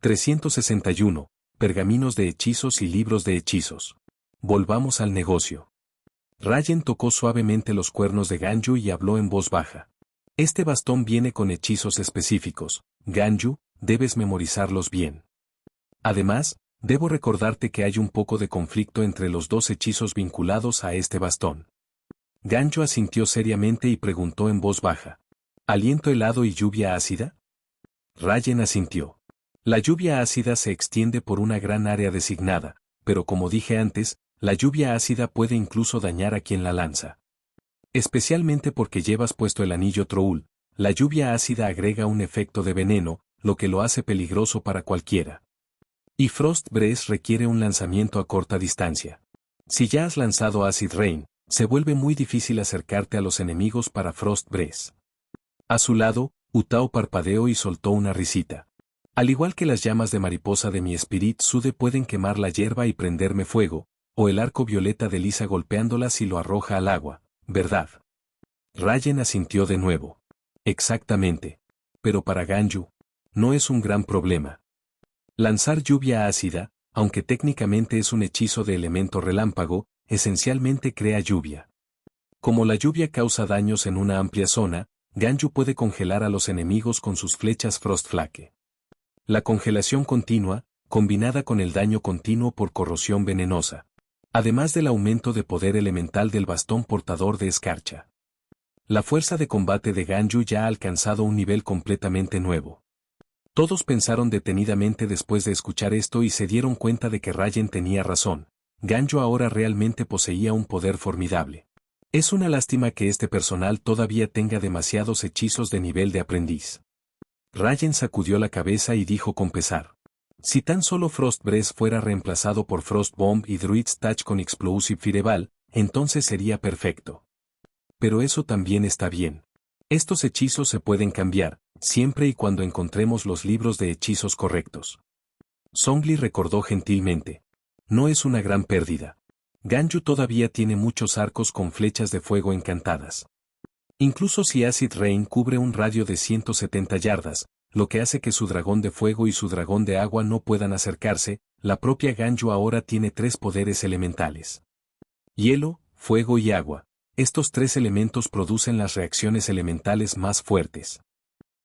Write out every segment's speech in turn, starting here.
361. Pergaminos de hechizos y libros de hechizos. Volvamos al negocio. Rayen tocó suavemente los cuernos de Ganyu y habló en voz baja. Este bastón viene con hechizos específicos. Ganyu, debes memorizarlos bien. Además, debo recordarte que hay un poco de conflicto entre los dos hechizos vinculados a este bastón. Ganyu asintió seriamente y preguntó en voz baja. ¿Aliento helado y lluvia ácida? Rayen asintió. La lluvia ácida se extiende por una gran área designada, pero como dije antes, la lluvia ácida puede incluso dañar a quien la lanza. Especialmente porque llevas puesto el anillo Troul, la lluvia ácida agrega un efecto de veneno, lo que lo hace peligroso para cualquiera. Y Frost Breath requiere un lanzamiento a corta distancia. Si ya has lanzado Acid Rain, se vuelve muy difícil acercarte a los enemigos para Frost Breath. A su lado, Utao parpadeó y soltó una risita. Al igual que las llamas de mariposa de mi Spirit Sude pueden quemar la hierba y prenderme fuego, o el arco violeta de Lisa golpeándolas y lo arroja al agua, ¿verdad? Rayen asintió de nuevo. Exactamente. Pero para Ganyu, no es un gran problema. Lanzar lluvia ácida, aunque técnicamente es un hechizo de elemento relámpago, esencialmente crea lluvia. Como la lluvia causa daños en una amplia zona, Ganyu puede congelar a los enemigos con sus flechas Frostflake. La congelación continua, combinada con el daño continuo por corrosión venenosa. Además del aumento de poder elemental del bastón portador de escarcha. La fuerza de combate de Ganyu ya ha alcanzado un nivel completamente nuevo. Todos pensaron detenidamente después de escuchar esto y se dieron cuenta de que Rayen tenía razón. Ganyu ahora realmente poseía un poder formidable. Es una lástima que este personal todavía tenga demasiados hechizos de nivel de aprendiz. Rayen sacudió la cabeza y dijo con pesar. Si tan solo Frost Breath fuera reemplazado por Frost Bomb y Druid's Touch con Explosive Fireball, entonces sería perfecto. Pero eso también está bien. Estos hechizos se pueden cambiar, siempre y cuando encontremos los libros de hechizos correctos. Zhongli recordó gentilmente. No es una gran pérdida. Ganyu todavía tiene muchos arcos con flechas de fuego encantadas. Incluso si Acid Rain cubre un radio de 170 yardas, lo que hace que su dragón de fuego y su dragón de agua no puedan acercarse, la propia Ganyu ahora tiene 3 poderes elementales. Hielo, fuego y agua. Estos 3 elementos producen las reacciones elementales más fuertes.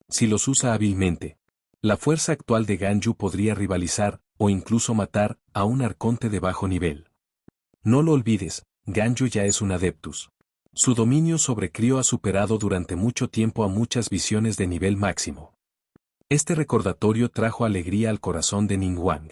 Si los usa hábilmente, la fuerza actual de Ganyu podría rivalizar, o incluso matar, a un arconte de bajo nivel. No lo olvides, Ganyu ya es un Adeptus. Su dominio sobre Crio ha superado durante mucho tiempo a muchas visiones de nivel máximo. Este recordatorio trajo alegría al corazón de Ningguang.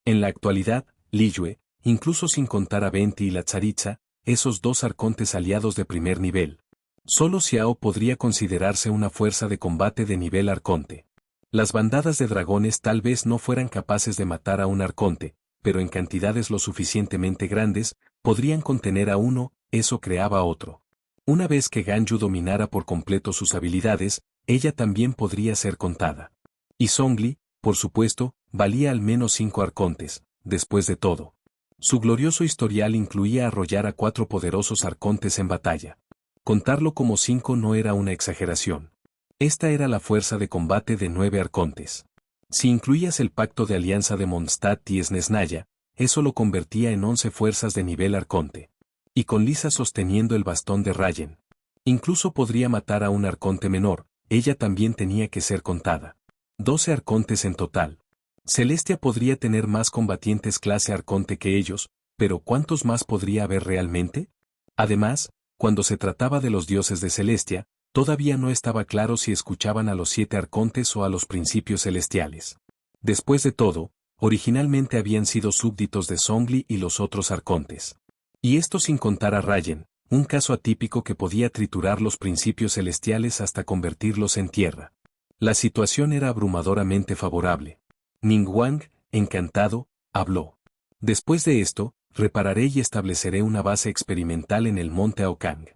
En la actualidad, Liyue, incluso sin contar a Venti y la Tsaritsa, esos 2 arcontes aliados de primer nivel. Solo Xiao podría considerarse una fuerza de combate de nivel arconte. Las bandadas de dragones tal vez no fueran capaces de matar a un arconte, pero en cantidades lo suficientemente grandes, podrían contener a uno, eso creaba otro. Una vez que Ganyu dominara por completo sus habilidades, ella también podría ser contada. Y Zhongli, por supuesto, valía al menos 5 arcontes, después de todo. Su glorioso historial incluía arrollar a 4 poderosos arcontes en batalla. Contarlo como 5 no era una exageración. Esta era la fuerza de combate de 9 arcontes. Si incluías el pacto de alianza de Mondstadt y Snezhnaya, eso lo convertía en 11 fuerzas de nivel arconte. Y con Lisa sosteniendo el bastón de Rayen. Incluso podría matar a un arconte menor, ella también tenía que ser contada. 12 arcontes en total. Celestia podría tener más combatientes clase arconte que ellos, pero ¿cuántos más podría haber realmente? Además, cuando se trataba de los dioses de Celestia, todavía no estaba claro si escuchaban a los 7 arcontes o a los principios celestiales. Después de todo, originalmente habían sido súbditos de Zhongli y los otros arcontes. Y esto sin contar a Rayen, un caso atípico que podía triturar los principios celestiales hasta convertirlos en tierra. La situación era abrumadoramente favorable. Ningguang, encantado, habló. Después de esto, repararé y estableceré una base experimental en el monte Aokang.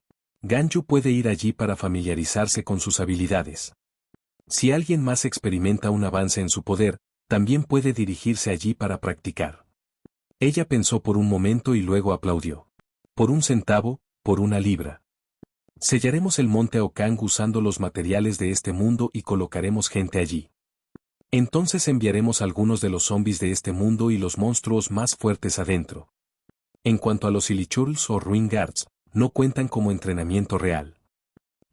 Ganyu puede ir allí para familiarizarse con sus habilidades. Si alguien más experimenta un avance en su poder, también puede dirigirse allí para practicar. Ella pensó por un momento y luego aplaudió. Por 1 centavo, por 1 libra. Sellaremos el monte Aokang usando los materiales de este mundo y colocaremos gente allí. Entonces enviaremos algunos de los zombies de este mundo y los monstruos más fuertes adentro. En cuanto a los Ilichurls o Ruin Guards, no cuentan como entrenamiento real.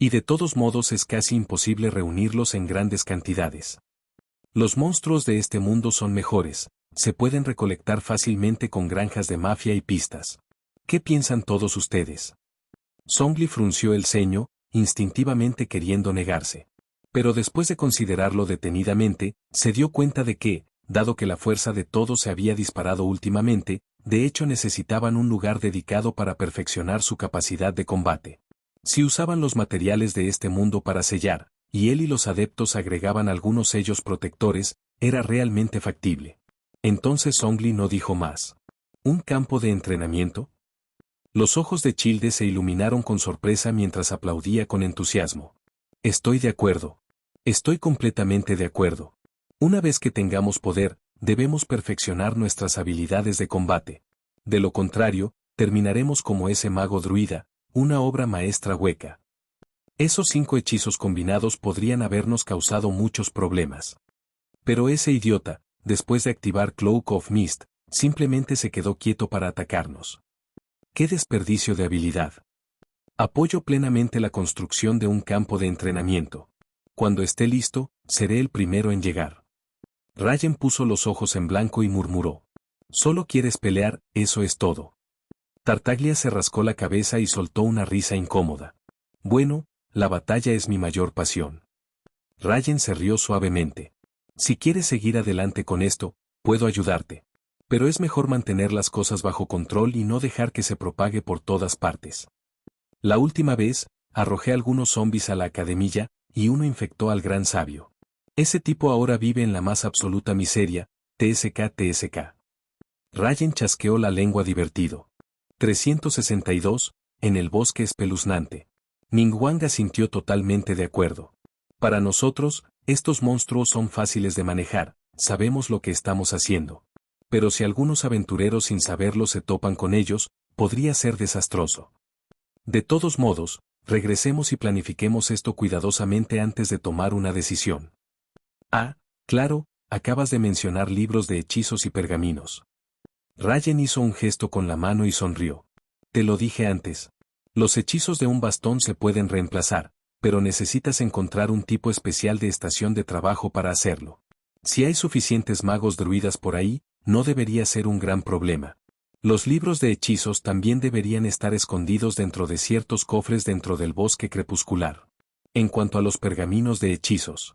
Y de todos modos es casi imposible reunirlos en grandes cantidades. Los monstruos de este mundo son mejores, se pueden recolectar fácilmente con granjas de mafia y pistas. ¿Qué piensan todos ustedes? Zhongli frunció el ceño, instintivamente queriendo negarse. Pero después de considerarlo detenidamente, se dio cuenta de que, dado que la fuerza de todos se había disparado últimamente, de hecho necesitaban un lugar dedicado para perfeccionar su capacidad de combate. Si usaban los materiales de este mundo para sellar, y él y los adeptos agregaban algunos sellos protectores, era realmente factible. Entonces Zhongli no dijo más. ¿Un campo de entrenamiento? Los ojos de Childe se iluminaron con sorpresa mientras aplaudía con entusiasmo. Estoy de acuerdo. Estoy completamente de acuerdo. Una vez que tengamos poder, debemos perfeccionar nuestras habilidades de combate. De lo contrario, terminaremos como ese mago druida, una obra maestra hueca. Esos 5 hechizos combinados podrían habernos causado muchos problemas. Pero ese idiota, después de activar Cloak of Mist, simplemente se quedó quieto para atacarnos. ¡Qué desperdicio de habilidad! Apoyo plenamente la construcción de un campo de entrenamiento. Cuando esté listo, seré el primero en llegar. Rayen puso los ojos en blanco y murmuró. Solo quieres pelear, eso es todo. Tartaglia se rascó la cabeza y soltó una risa incómoda. Bueno, la batalla es mi mayor pasión. Rayen se rió suavemente. Si quieres seguir adelante con esto, puedo ayudarte. Pero es mejor mantener las cosas bajo control y no dejar que se propague por todas partes. La última vez, arrojé algunos zombies a la academia, y uno infectó al gran sabio. Ese tipo ahora vive en la más absoluta miseria, TSK. Rayen chasqueó la lengua divertido. 362, en el bosque espeluznante. Ningguang asintió totalmente de acuerdo. Para nosotros, estos monstruos son fáciles de manejar, sabemos lo que estamos haciendo. Pero si algunos aventureros sin saberlo se topan con ellos, podría ser desastroso. De todos modos, regresemos y planifiquemos esto cuidadosamente antes de tomar una decisión. Ah, claro, acabas de mencionar libros de hechizos y pergaminos. Rayen hizo un gesto con la mano y sonrió. Te lo dije antes. Los hechizos de un bastón se pueden reemplazar, pero necesitas encontrar un tipo especial de estación de trabajo para hacerlo. Si hay suficientes magos druidas por ahí, no debería ser un gran problema. Los libros de hechizos también deberían estar escondidos dentro de ciertos cofres dentro del bosque crepuscular. En cuanto a los pergaminos de hechizos.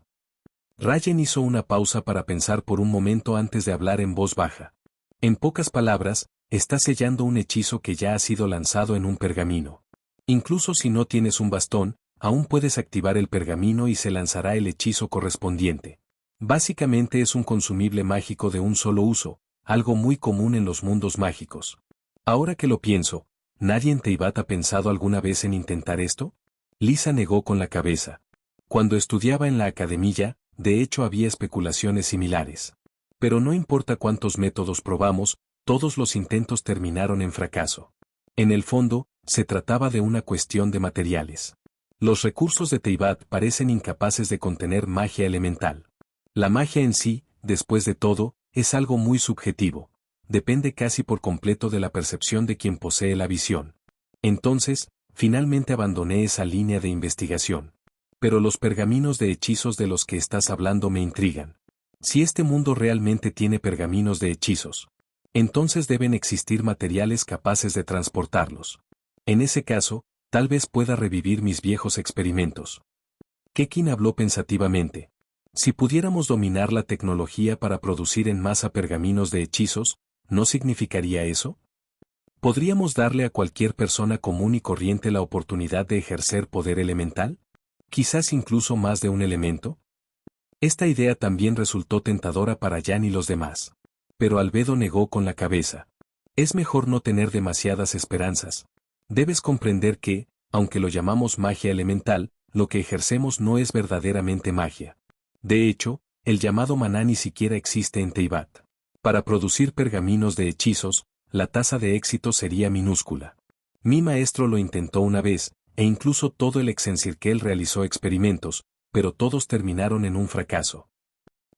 Rayen hizo una pausa para pensar por un momento antes de hablar en voz baja. En pocas palabras, está sellando un hechizo que ya ha sido lanzado en un pergamino. Incluso si no tienes un bastón, aún puedes activar el pergamino y se lanzará el hechizo correspondiente. Básicamente es un consumible mágico de un solo uso, algo muy común en los mundos mágicos. Ahora que lo pienso, ¿nadie en Teyvat ha pensado alguna vez en intentar esto? Lisa negó con la cabeza. Cuando estudiaba en la academia, de hecho había especulaciones similares. Pero no importa cuántos métodos probamos, todos los intentos terminaron en fracaso. En el fondo, se trataba de una cuestión de materiales. Los recursos de Teyvat parecen incapaces de contener magia elemental. La magia en sí, después de todo, es algo muy subjetivo. Depende casi por completo de la percepción de quien posee la visión. Entonces, finalmente abandoné esa línea de investigación. Pero los pergaminos de hechizos de los que estás hablando me intrigan. Si este mundo realmente tiene pergaminos de hechizos, entonces deben existir materiales capaces de transportarlos. En ese caso, tal vez pueda revivir mis viejos experimentos. Kekin habló pensativamente. Si pudiéramos dominar la tecnología para producir en masa pergaminos de hechizos, ¿no significaría eso? ¿Podríamos darle a cualquier persona común y corriente la oportunidad de ejercer poder elemental? ¿Quizás incluso más de un elemento? Esta idea también resultó tentadora para Jan y los demás. Pero Albedo negó con la cabeza. Es mejor no tener demasiadas esperanzas. Debes comprender que, aunque lo llamamos magia elemental, lo que ejercemos no es verdaderamente magia. De hecho, el llamado maná ni siquiera existe en Teyvat. Para producir pergaminos de hechizos, la tasa de éxito sería minúscula. Mi maestro lo intentó una vez, e incluso todo el Exencirkel realizó experimentos, pero todos terminaron en un fracaso.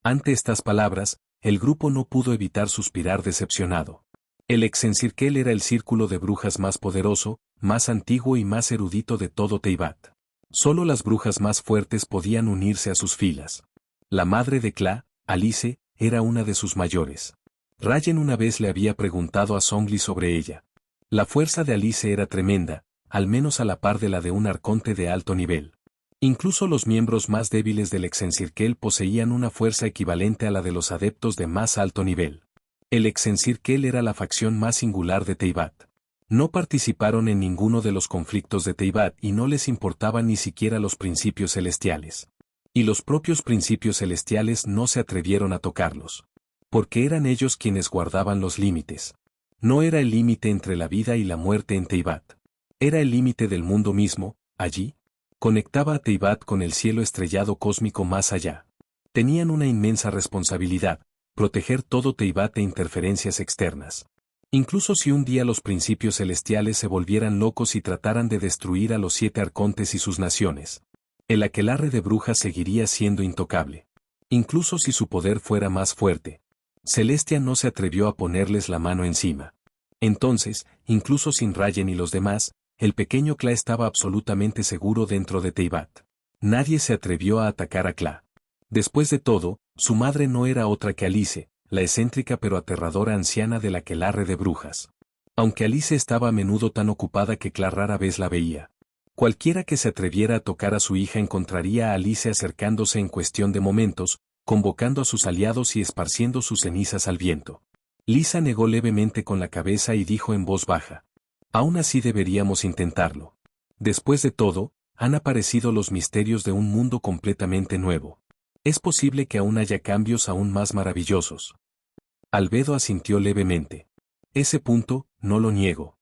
Ante estas palabras, el grupo no pudo evitar suspirar decepcionado. El Exencirkel era el círculo de brujas más poderoso, más antiguo y más erudito de todo Teyvat. Solo las brujas más fuertes podían unirse a sus filas. La madre de Kla, Alice, era una de sus mayores. Rayen una vez le había preguntado a Zhongli sobre ella. La fuerza de Alice era tremenda, al menos a la par de la de un arconte de alto nivel. Incluso los miembros más débiles del Exencirkel poseían una fuerza equivalente a la de los adeptos de más alto nivel. El Exencirkel era la facción más singular de Teyvat. No participaron en ninguno de los conflictos de Teyvat y no les importaban ni siquiera los principios celestiales. Y los propios principios celestiales no se atrevieron a tocarlos. Porque eran ellos quienes guardaban los límites. No era el límite entre la vida y la muerte en Teyvat. Era el límite del mundo mismo, allí. Conectaba a Teyvat con el cielo estrellado cósmico más allá. Tenían una inmensa responsabilidad, proteger todo Teyvat de interferencias externas. Incluso si un día los principios celestiales se volvieran locos y trataran de destruir a los 7 arcontes y sus naciones. El aquelarre de brujas seguiría siendo intocable. Incluso si su poder fuera más fuerte. Celestia no se atrevió a ponerles la mano encima. Entonces, incluso sin Rayen y los demás, el pequeño Kla estaba absolutamente seguro dentro de Teyvat. Nadie se atrevió a atacar a Kla. Después de todo, su madre no era otra que Alice, la excéntrica pero aterradora anciana del aquelarre de brujas. Aunque Alice estaba a menudo tan ocupada que Kla rara vez la veía. Cualquiera que se atreviera a tocar a su hija encontraría a Alice acercándose en cuestión de momentos, convocando a sus aliados y esparciendo sus cenizas al viento. Lisa negó levemente con la cabeza y dijo en voz baja. Aún así deberíamos intentarlo. Después de todo, han aparecido los misterios de un mundo completamente nuevo. Es posible que aún haya cambios aún más maravillosos. Albedo asintió levemente. Ese punto, no lo niego.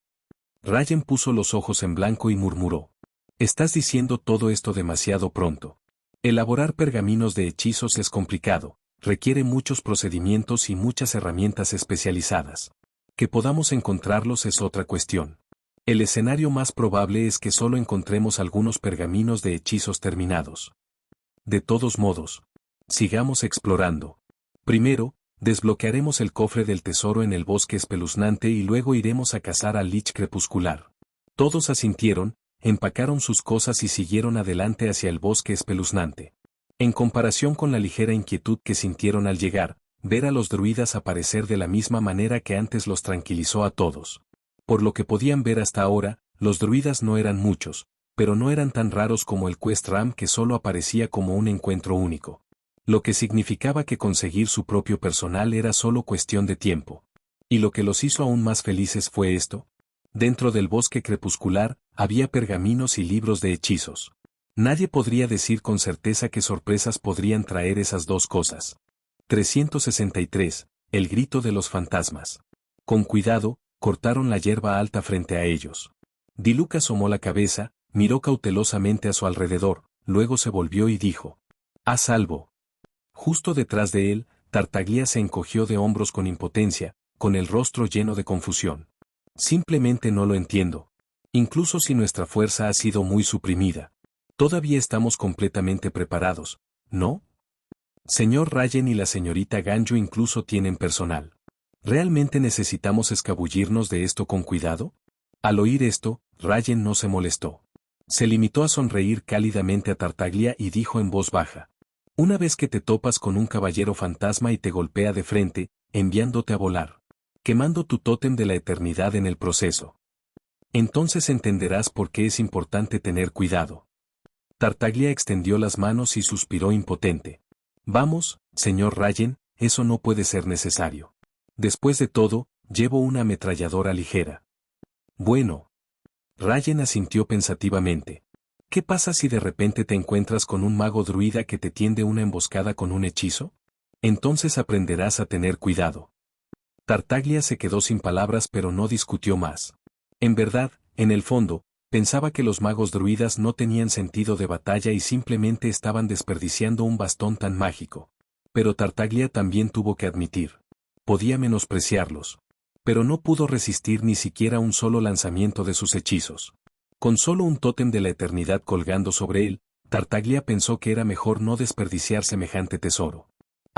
Rayen puso los ojos en blanco y murmuró. Estás diciendo todo esto demasiado pronto. Elaborar pergaminos de hechizos es complicado, requiere muchos procedimientos y muchas herramientas especializadas. Que podamos encontrarlos es otra cuestión. El escenario más probable es que solo encontremos algunos pergaminos de hechizos terminados. De todos modos, sigamos explorando. Primero, desbloquearemos el cofre del tesoro en el bosque espeluznante y luego iremos a cazar al Lich crepuscular. Todos asintieron, empacaron sus cosas y siguieron adelante hacia el bosque espeluznante. En comparación con la ligera inquietud que sintieron al llegar, ver a los druidas aparecer de la misma manera que antes los tranquilizó a todos. Por lo que podían ver hasta ahora, los druidas no eran muchos, pero no eran tan raros como el Quest Ram que solo aparecía como un encuentro único. Lo que significaba que conseguir su propio personal era solo cuestión de tiempo. Y lo que los hizo aún más felices fue esto. Dentro del bosque crepuscular, había pergaminos y libros de hechizos. Nadie podría decir con certeza qué sorpresas podrían traer esas dos cosas. 363. El grito de los fantasmas. Con cuidado, cortaron la hierba alta frente a ellos. Diluc asomó la cabeza, miró cautelosamente a su alrededor, luego se volvió y dijo. ¡A salvo! Justo detrás de él, Tartaglia se encogió de hombros con impotencia, con el rostro lleno de confusión. Simplemente no lo entiendo. Incluso si nuestra fuerza ha sido muy suprimida. Todavía estamos completamente preparados, ¿no? Señor Rayen y la señorita Ganyu incluso tienen personal. ¿Realmente necesitamos escabullirnos de esto con cuidado? Al oír esto, Rayen no se molestó. Se limitó a sonreír cálidamente a Tartaglia y dijo en voz baja. Una vez que te topas con un caballero fantasma y te golpea de frente, enviándote a volar. Quemando tu tótem de la eternidad en el proceso. Entonces entenderás por qué es importante tener cuidado. Tartaglia extendió las manos y suspiró impotente. Vamos, señor Rayen, eso no puede ser necesario. Después de todo, llevo una ametralladora ligera. Bueno. Rayen asintió pensativamente. ¿Qué pasa si de repente te encuentras con un mago druida que te tiende una emboscada con un hechizo? Entonces aprenderás a tener cuidado. Tartaglia se quedó sin palabras pero no discutió más. En verdad, en el fondo, pensaba que los magos druidas no tenían sentido de batalla y simplemente estaban desperdiciando un bastón tan mágico. Pero Tartaglia también tuvo que admitir. Podía menospreciarlos. Pero no pudo resistir ni siquiera un solo lanzamiento de sus hechizos. Con solo un tótem de la eternidad colgando sobre él, Tartaglia pensó que era mejor no desperdiciar semejante tesoro.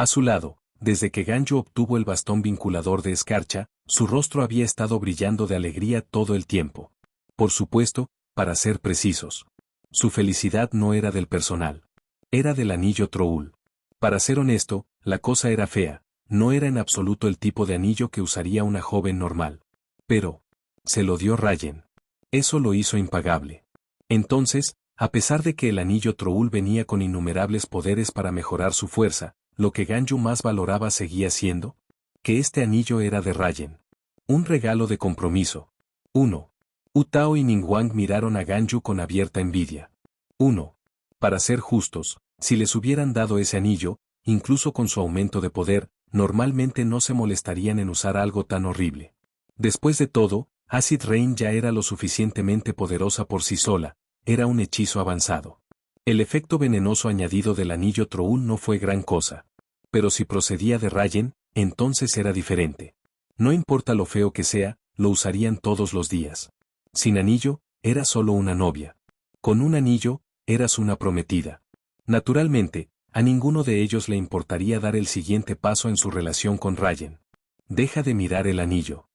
A su lado, desde que Ganyu obtuvo el bastón vinculador de escarcha, su rostro había estado brillando de alegría todo el tiempo. Por supuesto, para ser precisos. Su felicidad no era del personal. Era del anillo Troul. Para ser honesto, la cosa era fea, no era en absoluto el tipo de anillo que usaría una joven normal. Pero, se lo dio Rayen. Eso lo hizo impagable. Entonces, a pesar de que el anillo Troul venía con innumerables poderes para mejorar su fuerza, lo que Ganyu más valoraba seguía siendo que este anillo era de Rayen. Un regalo de compromiso. 1. Utao y Ningguang miraron a Ganyu con abierta envidia. 1. Para ser justos, si les hubieran dado ese anillo, incluso con su aumento de poder, normalmente no se molestarían en usar algo tan horrible. Después de todo, Acid Rain ya era lo suficientemente poderosa por sí sola, era un hechizo avanzado. El efecto venenoso añadido del anillo Troul no fue gran cosa. Pero si procedía de Rayen, entonces era diferente. No importa lo feo que sea, lo usarían todos los días. Sin anillo, era solo una novia. Con un anillo, eras una prometida. Naturalmente, a ninguno de ellos le importaría dar el siguiente paso en su relación con Rayen. Deja de mirar el anillo.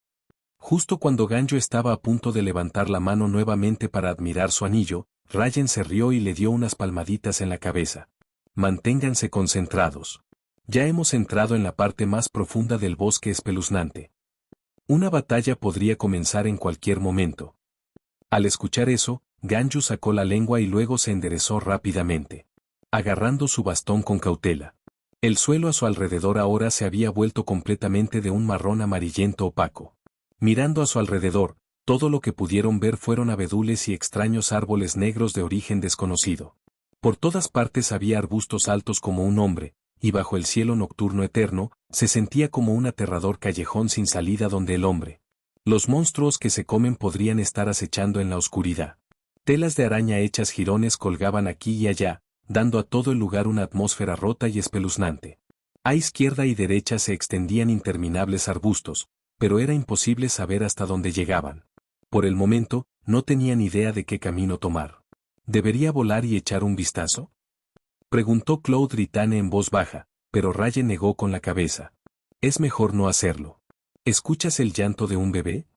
Justo cuando Ganyu estaba a punto de levantar la mano nuevamente para admirar su anillo, Rayen se rió y le dio unas palmaditas en la cabeza. Manténganse concentrados. Ya hemos entrado en la parte más profunda del bosque espeluznante. Una batalla podría comenzar en cualquier momento. Al escuchar eso, Ganyu sacó la lengua y luego se enderezó rápidamente, agarrando su bastón con cautela. El suelo a su alrededor ahora se había vuelto completamente de un marrón amarillento opaco. Mirando a su alrededor, todo lo que pudieron ver fueron abedules y extraños árboles negros de origen desconocido. Por todas partes había arbustos altos como un hombre, y bajo el cielo nocturno eterno, se sentía como un aterrador callejón sin salida donde el hombre. Los monstruos que se comen podrían estar acechando en la oscuridad. Telas de araña hechas jirones colgaban aquí y allá, dando a todo el lugar una atmósfera rota y espeluznante. A izquierda y derecha se extendían interminables arbustos, pero era imposible saber hasta dónde llegaban. Por el momento, no tenían idea de qué camino tomar. ¿Debería volar y echar un vistazo?, preguntó Claude Ritane en voz baja, pero Rayen negó con la cabeza. Es mejor no hacerlo. ¿Escuchas el llanto de un bebé?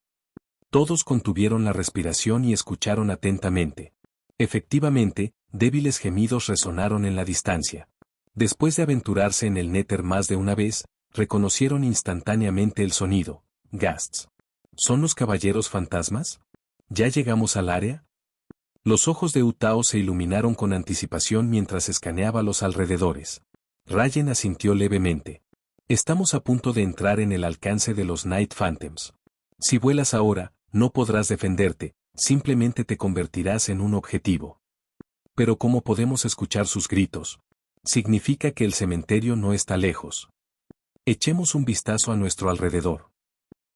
Todos contuvieron la respiración y escucharon atentamente. Efectivamente, débiles gemidos resonaron en la distancia. Después de aventurarse en el néter más de una vez, reconocieron instantáneamente el sonido. Ghasts. ¿Son los caballeros fantasmas? ¿Ya llegamos al área? Los ojos de Utao se iluminaron con anticipación mientras escaneaba los alrededores. Rayen asintió levemente. Estamos a punto de entrar en el alcance de los Night Phantoms. Si vuelas ahora, no podrás defenderte, simplemente te convertirás en un objetivo. Pero ¿cómo podemos escuchar sus gritos? Significa que el cementerio no está lejos. Echemos un vistazo a nuestro alrededor.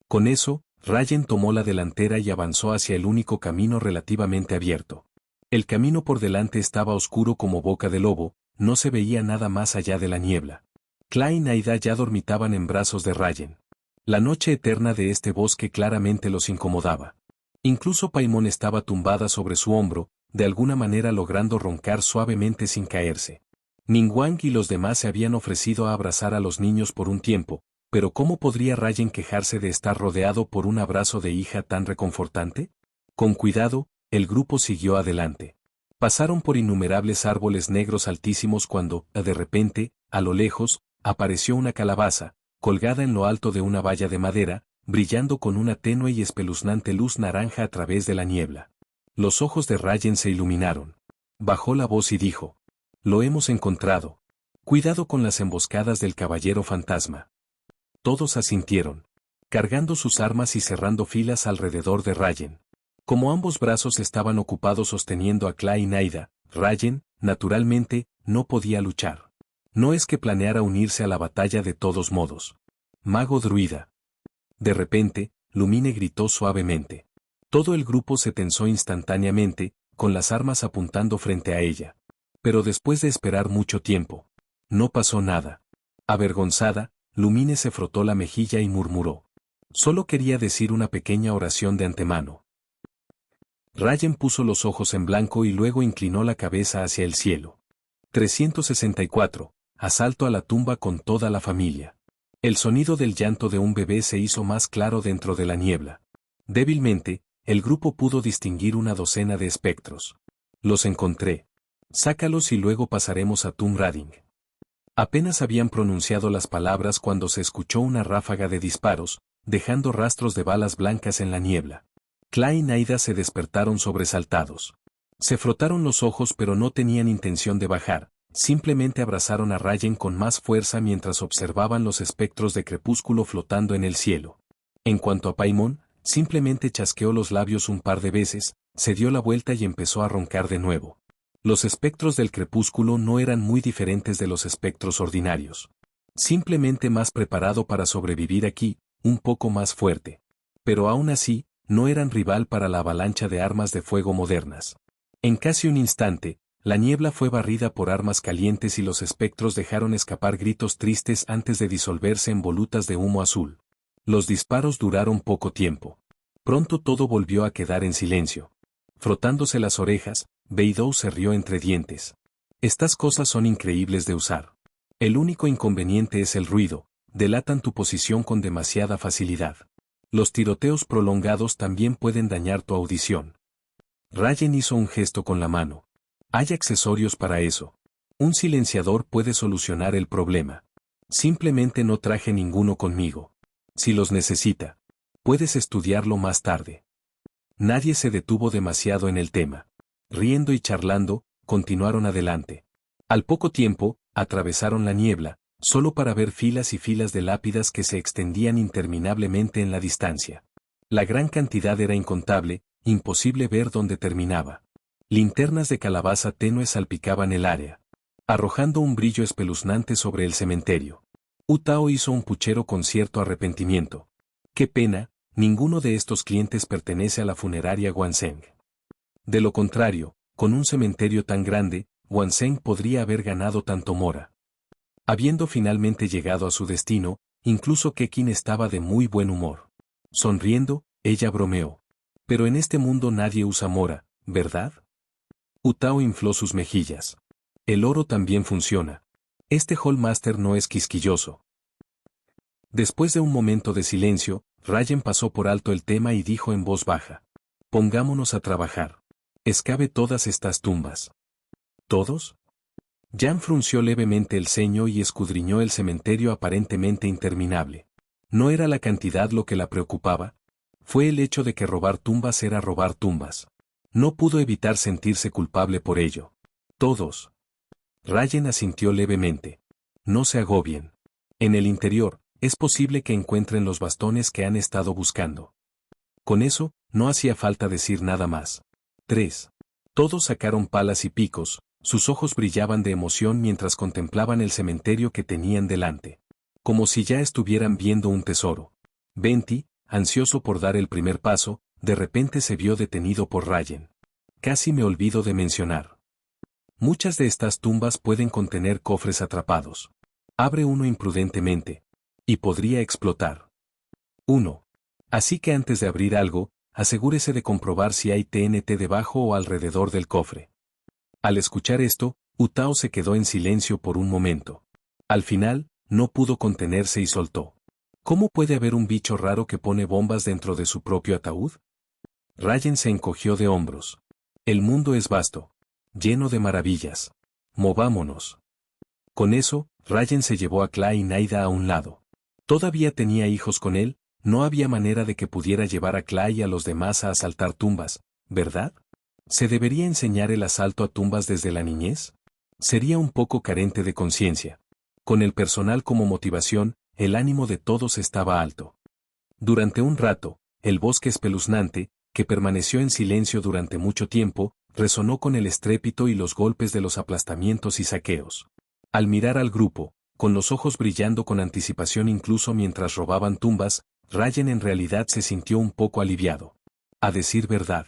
Con eso, Rayen tomó la delantera y avanzó hacia el único camino relativamente abierto. El camino por delante estaba oscuro como boca de lobo, no se veía nada más allá de la niebla. Clay y Aida ya dormitaban en brazos de Rayen. La noche eterna de este bosque claramente los incomodaba. Incluso Paimon estaba tumbada sobre su hombro, de alguna manera logrando roncar suavemente sin caerse. Ningguang y los demás se habían ofrecido a abrazar a los niños por un tiempo, pero ¿cómo podría Rayen quejarse de estar rodeado por un abrazo de hija tan reconfortante? Con cuidado, el grupo siguió adelante. Pasaron por innumerables árboles negros altísimos cuando, de repente, a lo lejos, apareció una calabaza, colgada en lo alto de una valla de madera, brillando con una tenue y espeluznante luz naranja a través de la niebla. Los ojos de Rayen se iluminaron. Bajó la voz y dijo: «Lo hemos encontrado. Cuidado con las emboscadas del caballero fantasma». Todos asintieron, cargando sus armas y cerrando filas alrededor de Rayen. Como ambos brazos estaban ocupados sosteniendo a Clay y Naida, Rayen, naturalmente, no podía luchar. No es que planeara unirse a la batalla de todos modos. Mago druida. De repente, Lumine gritó suavemente. Todo el grupo se tensó instantáneamente, con las armas apuntando frente a ella. Pero después de esperar mucho tiempo, no pasó nada. Avergonzada, Lumine se frotó la mejilla y murmuró: «Solo quería decir una pequeña oración de antemano». Rayen puso los ojos en blanco y luego inclinó la cabeza hacia el cielo. 364. asalto a la tumba con toda la familia. El sonido del llanto de un bebé se hizo más claro dentro de la niebla. Débilmente, el grupo pudo distinguir una docena de espectros. Los encontré. Sácalos y luego pasaremos a Tomb Raider. Apenas habían pronunciado las palabras cuando se escuchó una ráfaga de disparos, dejando rastros de balas blancas en la niebla. Clay y Naida se despertaron sobresaltados. Se frotaron los ojos pero no tenían intención de bajar, simplemente abrazaron a Ryan con más fuerza mientras observaban los espectros de crepúsculo flotando en el cielo. En cuanto a Paimon, simplemente chasqueó los labios un par de veces, se dio la vuelta y empezó a roncar de nuevo. Los espectros del crepúsculo no eran muy diferentes de los espectros ordinarios. Simplemente más preparado para sobrevivir aquí, un poco más fuerte. Pero aún así, no eran rival para la avalancha de armas de fuego modernas. En casi un instante, la niebla fue barrida por armas calientes y los espectros dejaron escapar gritos tristes antes de disolverse en volutas de humo azul. Los disparos duraron poco tiempo. Pronto todo volvió a quedar en silencio. Frotándose las orejas, Beidou se rió entre dientes. Estas cosas son increíbles de usar. El único inconveniente es el ruido, delatan tu posición con demasiada facilidad. Los tiroteos prolongados también pueden dañar tu audición. Ryan hizo un gesto con la mano. Hay accesorios para eso. Un silenciador puede solucionar el problema. Simplemente no traje ninguno conmigo. Si los necesita, puedes estudiarlo más tarde. Nadie se detuvo demasiado en el tema. Riendo y charlando, continuaron adelante. Al poco tiempo, atravesaron la niebla, solo para ver filas y filas de lápidas que se extendían interminablemente en la distancia. La gran cantidad era incontable, imposible ver dónde terminaba. Linternas de calabaza tenue salpicaban el área, arrojando un brillo espeluznante sobre el cementerio. Utao hizo un puchero con cierto arrepentimiento. Qué pena, ninguno de estos clientes pertenece a la funeraria Wanseng. De lo contrario, con un cementerio tan grande, Wanseng podría haber ganado tanto mora. Habiendo finalmente llegado a su destino, incluso Kekin estaba de muy buen humor. Sonriendo, ella bromeó. Pero en este mundo nadie usa mora, ¿verdad? Utao infló sus mejillas. El oro también funciona. Este Hallmaster no es quisquilloso. Después de un momento de silencio, Ryan pasó por alto el tema y dijo en voz baja. Pongámonos a trabajar. Excave todas estas tumbas. ¿Todos? Jan frunció levemente el ceño y escudriñó el cementerio aparentemente interminable. ¿No era la cantidad lo que la preocupaba? Fue el hecho de que robar tumbas era robar tumbas. No pudo evitar sentirse culpable por ello. Todos. Ryan asintió levemente. No se agobien. En el interior, es posible que encuentren los bastones que han estado buscando. Con eso, no hacía falta decir nada más. 3. Todos sacaron palas y picos, sus ojos brillaban de emoción mientras contemplaban el cementerio que tenían delante. Como si ya estuvieran viendo un tesoro. Venti, ansioso por dar el primer paso, de repente se vio detenido por Ryan. Casi me olvido de mencionar. Muchas de estas tumbas pueden contener cofres atrapados. Abre uno imprudentemente. Y podría explotar. 1. Así que antes de abrir algo, asegúrese de comprobar si hay TNT debajo o alrededor del cofre. Al escuchar esto, Utao se quedó en silencio por un momento. Al final, no pudo contenerse y soltó. ¿Cómo puede haber un bicho raro que pone bombas dentro de su propio ataúd? Ryan se encogió de hombros. El mundo es vasto. Lleno de maravillas. Movámonos. Con eso, Ryan se llevó a Clay y Naida a un lado. Todavía tenía hijos con él, no había manera de que pudiera llevar a Clay y a los demás a asaltar tumbas, ¿verdad? ¿Se debería enseñar el asalto a tumbas desde la niñez? Sería un poco carente de conciencia. Con el personal como motivación, el ánimo de todos estaba alto. Durante un rato, el bosque espeluznante, que permaneció en silencio durante mucho tiempo, resonó con el estrépito y los golpes de los aplastamientos y saqueos. Al mirar al grupo, con los ojos brillando con anticipación incluso mientras robaban tumbas, Ryan en realidad se sintió un poco aliviado. A decir verdad,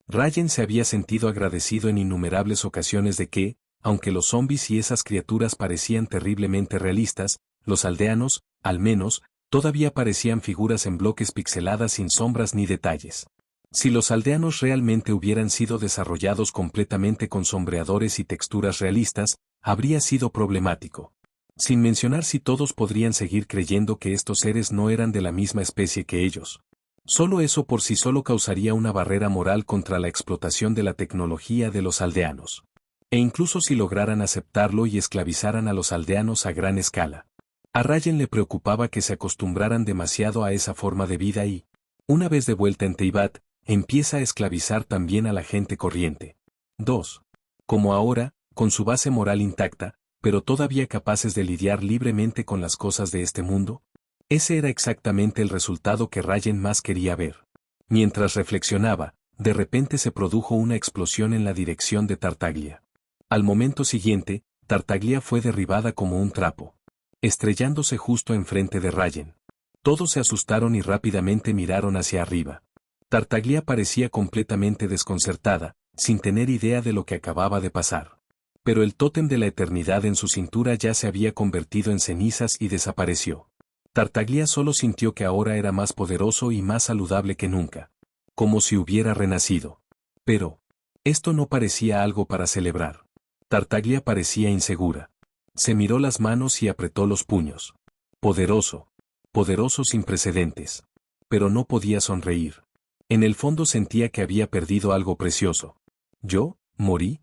Ryan se había sentido agradecido en innumerables ocasiones de que, aunque los zombies y esas criaturas parecían terriblemente realistas, los aldeanos, al menos, todavía parecían figuras en bloques pixeladas sin sombras ni detalles. Si los aldeanos realmente hubieran sido desarrollados completamente con sombreadores y texturas realistas, habría sido problemático. Sin mencionar si todos podrían seguir creyendo que estos seres no eran de la misma especie que ellos. Solo eso por sí solo causaría una barrera moral contra la explotación de la tecnología de los aldeanos. E incluso si lograran aceptarlo y esclavizaran a los aldeanos a gran escala. A Rayen le preocupaba que se acostumbraran demasiado a esa forma de vida y, una vez de vuelta en Teyvat, empieza a esclavizar también a la gente corriente. 2. Como ahora, con su base moral intacta, pero todavía capaces de lidiar libremente con las cosas de este mundo. Ese era exactamente el resultado que Rayen más quería ver. Mientras reflexionaba, de repente se produjo una explosión en la dirección de Tartaglia. Al momento siguiente, Tartaglia fue derribada como un trapo, estrellándose justo enfrente de Rayen. Todos se asustaron y rápidamente miraron hacia arriba. Tartaglia parecía completamente desconcertada, sin tener idea de lo que acababa de pasar. Pero el tótem de la eternidad en su cintura ya se había convertido en cenizas y desapareció. Tartaglia solo sintió que ahora era más poderoso y más saludable que nunca. Como si hubiera renacido. Pero, esto no parecía algo para celebrar. Tartaglia parecía insegura. Se miró las manos y apretó los puños. Poderoso. Poderoso sin precedentes. Pero no podía sonreír. En el fondo sentía que había perdido algo precioso. ¿Yo, morí?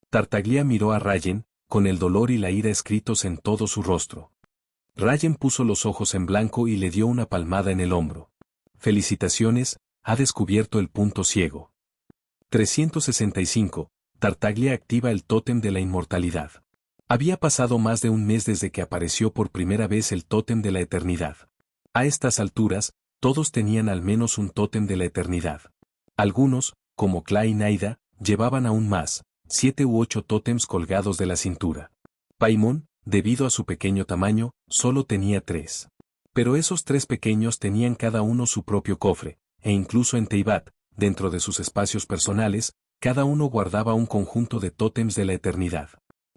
Tartaglia miró a Rayen, con el dolor y la ira escritos en todo su rostro. Rayen puso los ojos en blanco y le dio una palmada en el hombro. Felicitaciones, ha descubierto el punto ciego. 365. Tartaglia activa el tótem de la inmortalidad. Había pasado más de un mes desde que apareció por primera vez el tótem de la eternidad. A estas alturas, todos tenían al menos un tótem de la eternidad. Algunos, como Clay y Naida, llevaban aún más, 7 u 8 tótems colgados de la cintura. Paimon, debido a su pequeño tamaño, solo tenía 3. Pero esos 3 pequeños tenían cada uno su propio cofre, e incluso en Teyvat, dentro de sus espacios personales, cada uno guardaba un conjunto de tótems de la eternidad.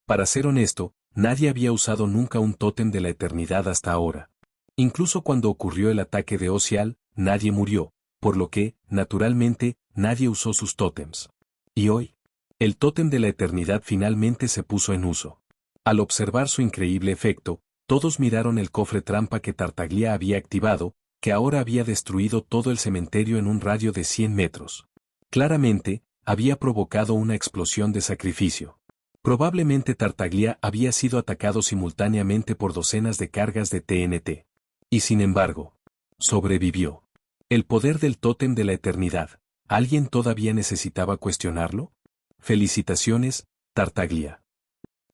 Para ser honesto, nadie había usado nunca un tótem de la eternidad hasta ahora. Incluso cuando ocurrió el ataque de Ocial, nadie murió, por lo que, naturalmente, nadie usó sus tótems. Y hoy, el tótem de la eternidad finalmente se puso en uso. Al observar su increíble efecto, todos miraron el cofre trampa que Tartaglia había activado, que ahora había destruido todo el cementerio en un radio de 100 metros. Claramente, había provocado una explosión de sacrificio. Probablemente Tartaglia había sido atacado simultáneamente por docenas de cargas de TNT. Y sin embargo, sobrevivió. El poder del tótem de la eternidad, ¿alguien todavía necesitaba cuestionarlo? Felicitaciones, Tartaglia.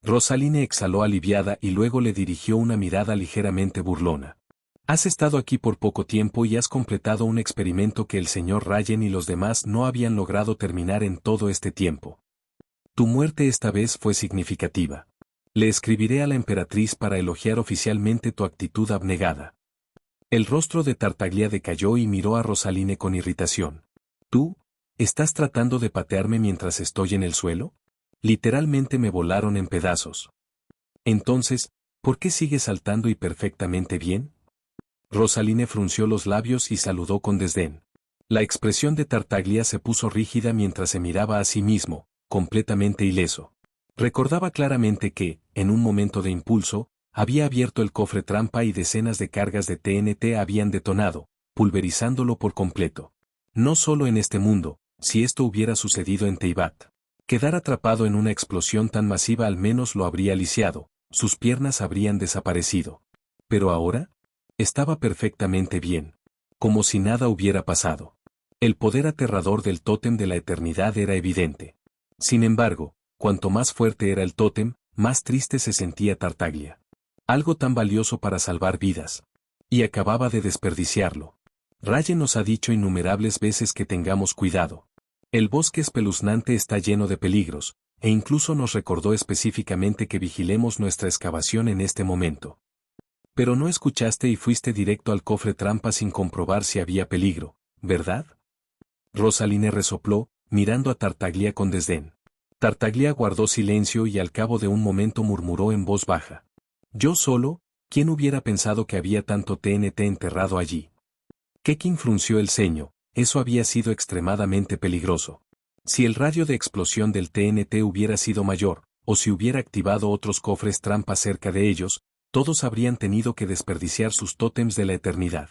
Rosaline exhaló aliviada y luego le dirigió una mirada ligeramente burlona. Has estado aquí por poco tiempo y has completado un experimento que el señor Rayen y los demás no habían logrado terminar en todo este tiempo. Tu muerte esta vez fue significativa. Le escribiré a la emperatriz para elogiar oficialmente tu actitud abnegada. El rostro de Tartaglia decayó y miró a Rosaline con irritación. ¿Tú? ¿Estás tratando de patearme mientras estoy en el suelo? Literalmente me volaron en pedazos. Entonces, ¿por qué sigues saltando y perfectamente bien? Rosaline frunció los labios y saludó con desdén. La expresión de Tartaglia se puso rígida mientras se miraba a sí mismo, completamente ileso. Recordaba claramente que, en un momento de impulso, había abierto el cofre trampa y decenas de cargas de TNT habían detonado, pulverizándolo por completo. No solo en este mundo, si esto hubiera sucedido en Teyvat. Quedar atrapado en una explosión tan masiva al menos lo habría lisiado, sus piernas habrían desaparecido. Pero ahora, estaba perfectamente bien. Como si nada hubiera pasado. El poder aterrador del tótem de la eternidad era evidente. Sin embargo, cuanto más fuerte era el tótem, más triste se sentía Tartaglia. Algo tan valioso para salvar vidas. Y acababa de desperdiciarlo. Rayen nos ha dicho innumerables veces que tengamos cuidado. El bosque espeluznante está lleno de peligros, e incluso nos recordó específicamente que vigilemos nuestra excavación en este momento. Pero no escuchaste y fuiste directo al cofre trampa sin comprobar si había peligro, ¿verdad? Rosaline resopló, mirando a Tartaglia con desdén. Tartaglia guardó silencio y al cabo de un momento murmuró en voz baja. Yo solo, ¿quién hubiera pensado que había tanto TNT enterrado allí? Kekin frunció el ceño, eso había sido extremadamente peligroso. Si el radio de explosión del TNT hubiera sido mayor, o si hubiera activado otros cofres trampa cerca de ellos, Todos habrían tenido que desperdiciar sus tótems de la eternidad.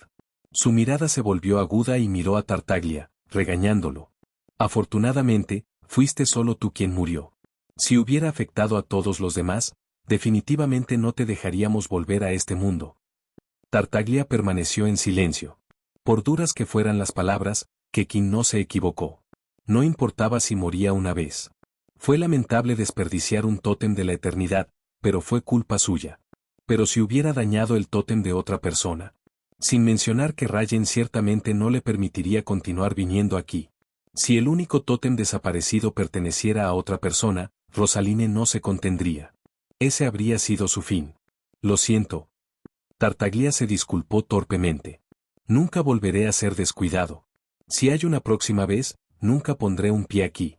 Su mirada se volvió aguda y miró a Tartaglia, regañándolo. Afortunadamente, fuiste solo tú quien murió. Si hubiera afectado a todos los demás, definitivamente no te dejaríamos volver a este mundo. Tartaglia permaneció en silencio. Por duras que fueran las palabras, Kekin no se equivocó. No importaba si moría una vez. Fue lamentable desperdiciar un tótem de la eternidad, pero fue culpa suya. Pero si hubiera dañado el tótem de otra persona. Sin mencionar que Rayen ciertamente no le permitiría continuar viniendo aquí. Si el único tótem desaparecido perteneciera a otra persona, Rosaline no se contendría. Ese habría sido su fin. Lo siento. Tartaglia se disculpó torpemente. Nunca volveré a ser descuidado. Si hay una próxima vez, nunca pondré un pie aquí.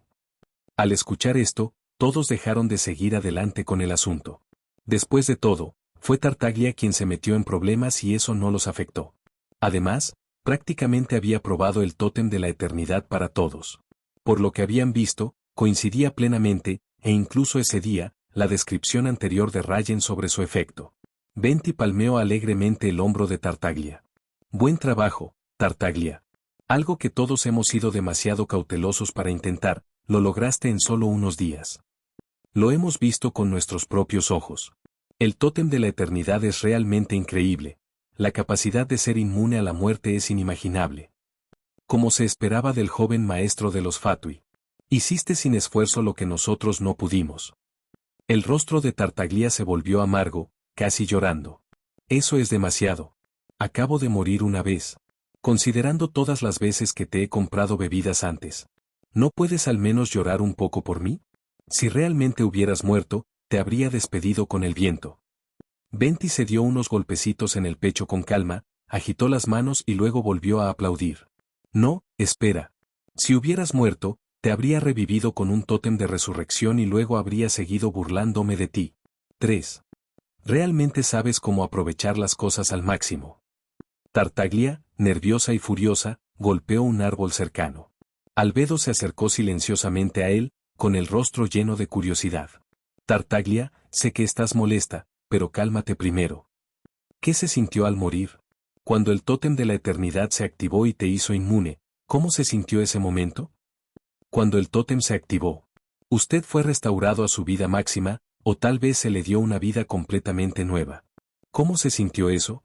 Al escuchar esto, todos dejaron de seguir adelante con el asunto. Después de todo, fue Tartaglia quien se metió en problemas y eso no los afectó. Además, prácticamente había probado el tótem de la eternidad para todos. Por lo que habían visto, coincidía plenamente, e incluso ese día, la descripción anterior de Rayen sobre su efecto. Venti palmeó alegremente el hombro de Tartaglia. Buen trabajo, Tartaglia. Algo que todos hemos sido demasiado cautelosos para intentar, lo lograste en solo unos días. Lo hemos visto con nuestros propios ojos. El tótem de la eternidad es realmente increíble. La capacidad de ser inmune a la muerte es inimaginable. Como se esperaba del joven maestro de los Fatui. Hiciste sin esfuerzo lo que nosotros no pudimos. El rostro de Tartaglia se volvió amargo, casi llorando. Eso es demasiado. Acabo de morir una vez. Considerando todas las veces que te he comprado bebidas antes. ¿No puedes al menos llorar un poco por mí? Si realmente hubieras muerto, te habría despedido con el viento. Venti se dio unos golpecitos en el pecho con calma, agitó las manos y luego volvió a aplaudir. No, espera. Si hubieras muerto, te habría revivido con un tótem de resurrección y luego habría seguido burlándome de ti. 3. Realmente sabes cómo aprovechar las cosas al máximo. Tartaglia, nerviosa y furiosa, golpeó un árbol cercano. Albedo se acercó silenciosamente a él, con el rostro lleno de curiosidad. Tartaglia, sé que estás molesta, pero cálmate primero. ¿Qué se sintió al morir? Cuando el tótem de la eternidad se activó y te hizo inmune, ¿cómo se sintió ese momento? Cuando el tótem se activó, usted fue restaurado a su vida máxima, o tal vez se le dio una vida completamente nueva. ¿Cómo se sintió eso?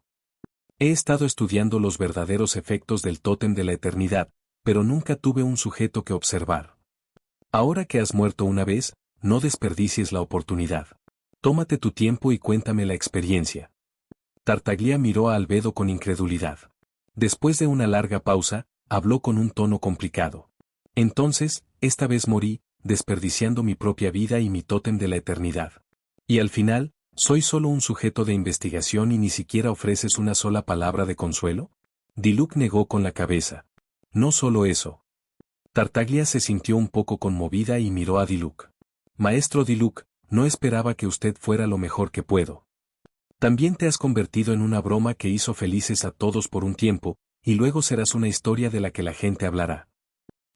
He estado estudiando los verdaderos efectos del tótem de la eternidad, pero nunca tuve un sujeto que observar. Ahora que has muerto una vez, no desperdicies la oportunidad. Tómate tu tiempo y cuéntame la experiencia. Tartaglia miró a Albedo con incredulidad. Después de una larga pausa, habló con un tono complicado. Entonces, esta vez morí, desperdiciando mi propia vida y mi tótem de la eternidad. Y al final, ¿soy solo un sujeto de investigación y ni siquiera ofreces una sola palabra de consuelo? Diluc negó con la cabeza. No solo eso. Tartaglia se sintió un poco conmovida y miró a Diluc. Maestro Diluc, no esperaba que usted fuera lo mejor que puedo. También te has convertido en una broma que hizo felices a todos por un tiempo, y luego serás una historia de la que la gente hablará.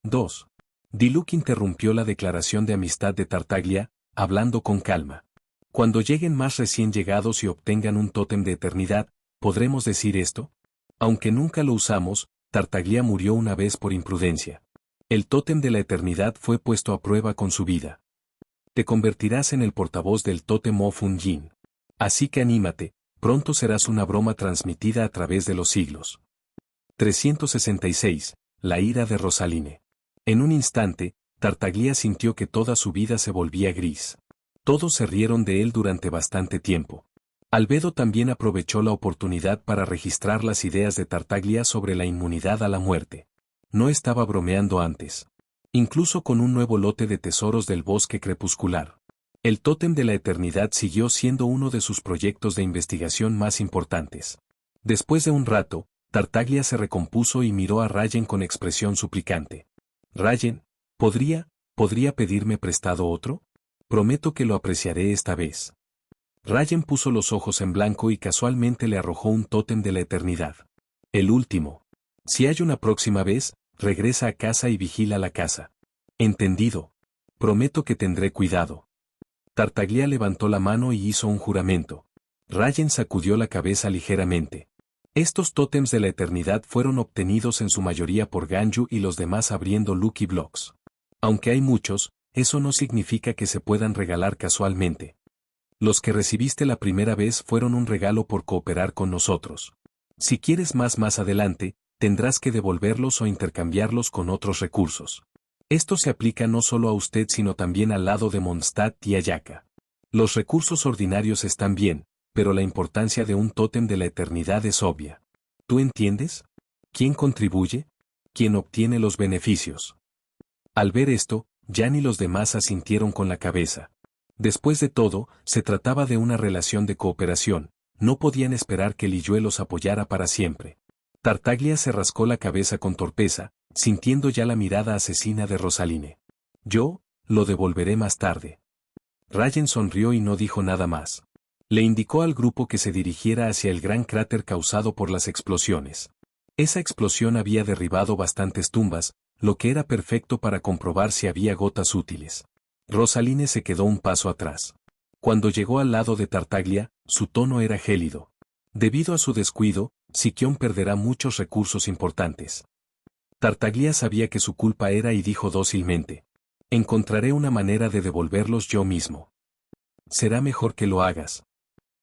2. Diluc interrumpió la declaración de amistad de Tartaglia, hablando con calma. Cuando lleguen más recién llegados y obtengan un tótem de eternidad, ¿podremos decir esto? Aunque nunca lo usamos, Tartaglia murió una vez por imprudencia. El tótem de la eternidad fue puesto a prueba con su vida. Te convertirás en el portavoz del tótem Ofun Yin. Así que anímate, pronto serás una broma transmitida a través de los siglos. 366. La ira de Rosaline. En un instante, Tartaglia sintió que toda su vida se volvía gris. Todos se rieron de él durante bastante tiempo. Albedo también aprovechó la oportunidad para registrar las ideas de Tartaglia sobre la inmunidad a la muerte. No estaba bromeando antes. Incluso con un nuevo lote de tesoros del bosque crepuscular. El tótem de la eternidad siguió siendo uno de sus proyectos de investigación más importantes. Después de un rato, Tartaglia se recompuso y miró a Rayen con expresión suplicante. Rayen, ¿podría pedirme prestado otro? Prometo que lo apreciaré esta vez. Rayen puso los ojos en blanco y casualmente le arrojó un tótem de la eternidad. El último. Si hay una próxima vez, regresa a casa y vigila la casa. Entendido. Prometo que tendré cuidado. Tartaglia levantó la mano y hizo un juramento. Rayen sacudió la cabeza ligeramente. Estos tótems de la eternidad fueron obtenidos en su mayoría por Ganyu y los demás abriendo Lucky Blocks. Aunque hay muchos, eso no significa que se puedan regalar casualmente. Los que recibiste la primera vez fueron un regalo por cooperar con nosotros. Si quieres más adelante, tendrás que devolverlos o intercambiarlos con otros recursos. Esto se aplica no solo a usted sino también al lado de Mondstadt y Ayaka. Los recursos ordinarios están bien, pero la importancia de un tótem de la eternidad es obvia. ¿Tú entiendes? ¿Quién contribuye? ¿Quién obtiene los beneficios? Al ver esto, Yan y los demás asintieron con la cabeza. Después de todo, se trataba de una relación de cooperación, no podían esperar que Liyue los apoyara para siempre. Tartaglia se rascó la cabeza con torpeza, sintiendo ya la mirada asesina de Rosaline. Yo, lo devolveré más tarde. Rayen sonrió y no dijo nada más. Le indicó al grupo que se dirigiera hacia el gran cráter causado por las explosiones. Esa explosión había derribado bastantes tumbas, lo que era perfecto para comprobar si había gotas útiles. Rosaline se quedó un paso atrás. Cuando llegó al lado de Tartaglia, su tono era gélido. Debido a su descuido, Sikion perderá muchos recursos importantes. Tartaglia sabía que su culpa era y dijo dócilmente: encontraré una manera de devolverlos yo mismo. Será mejor que lo hagas.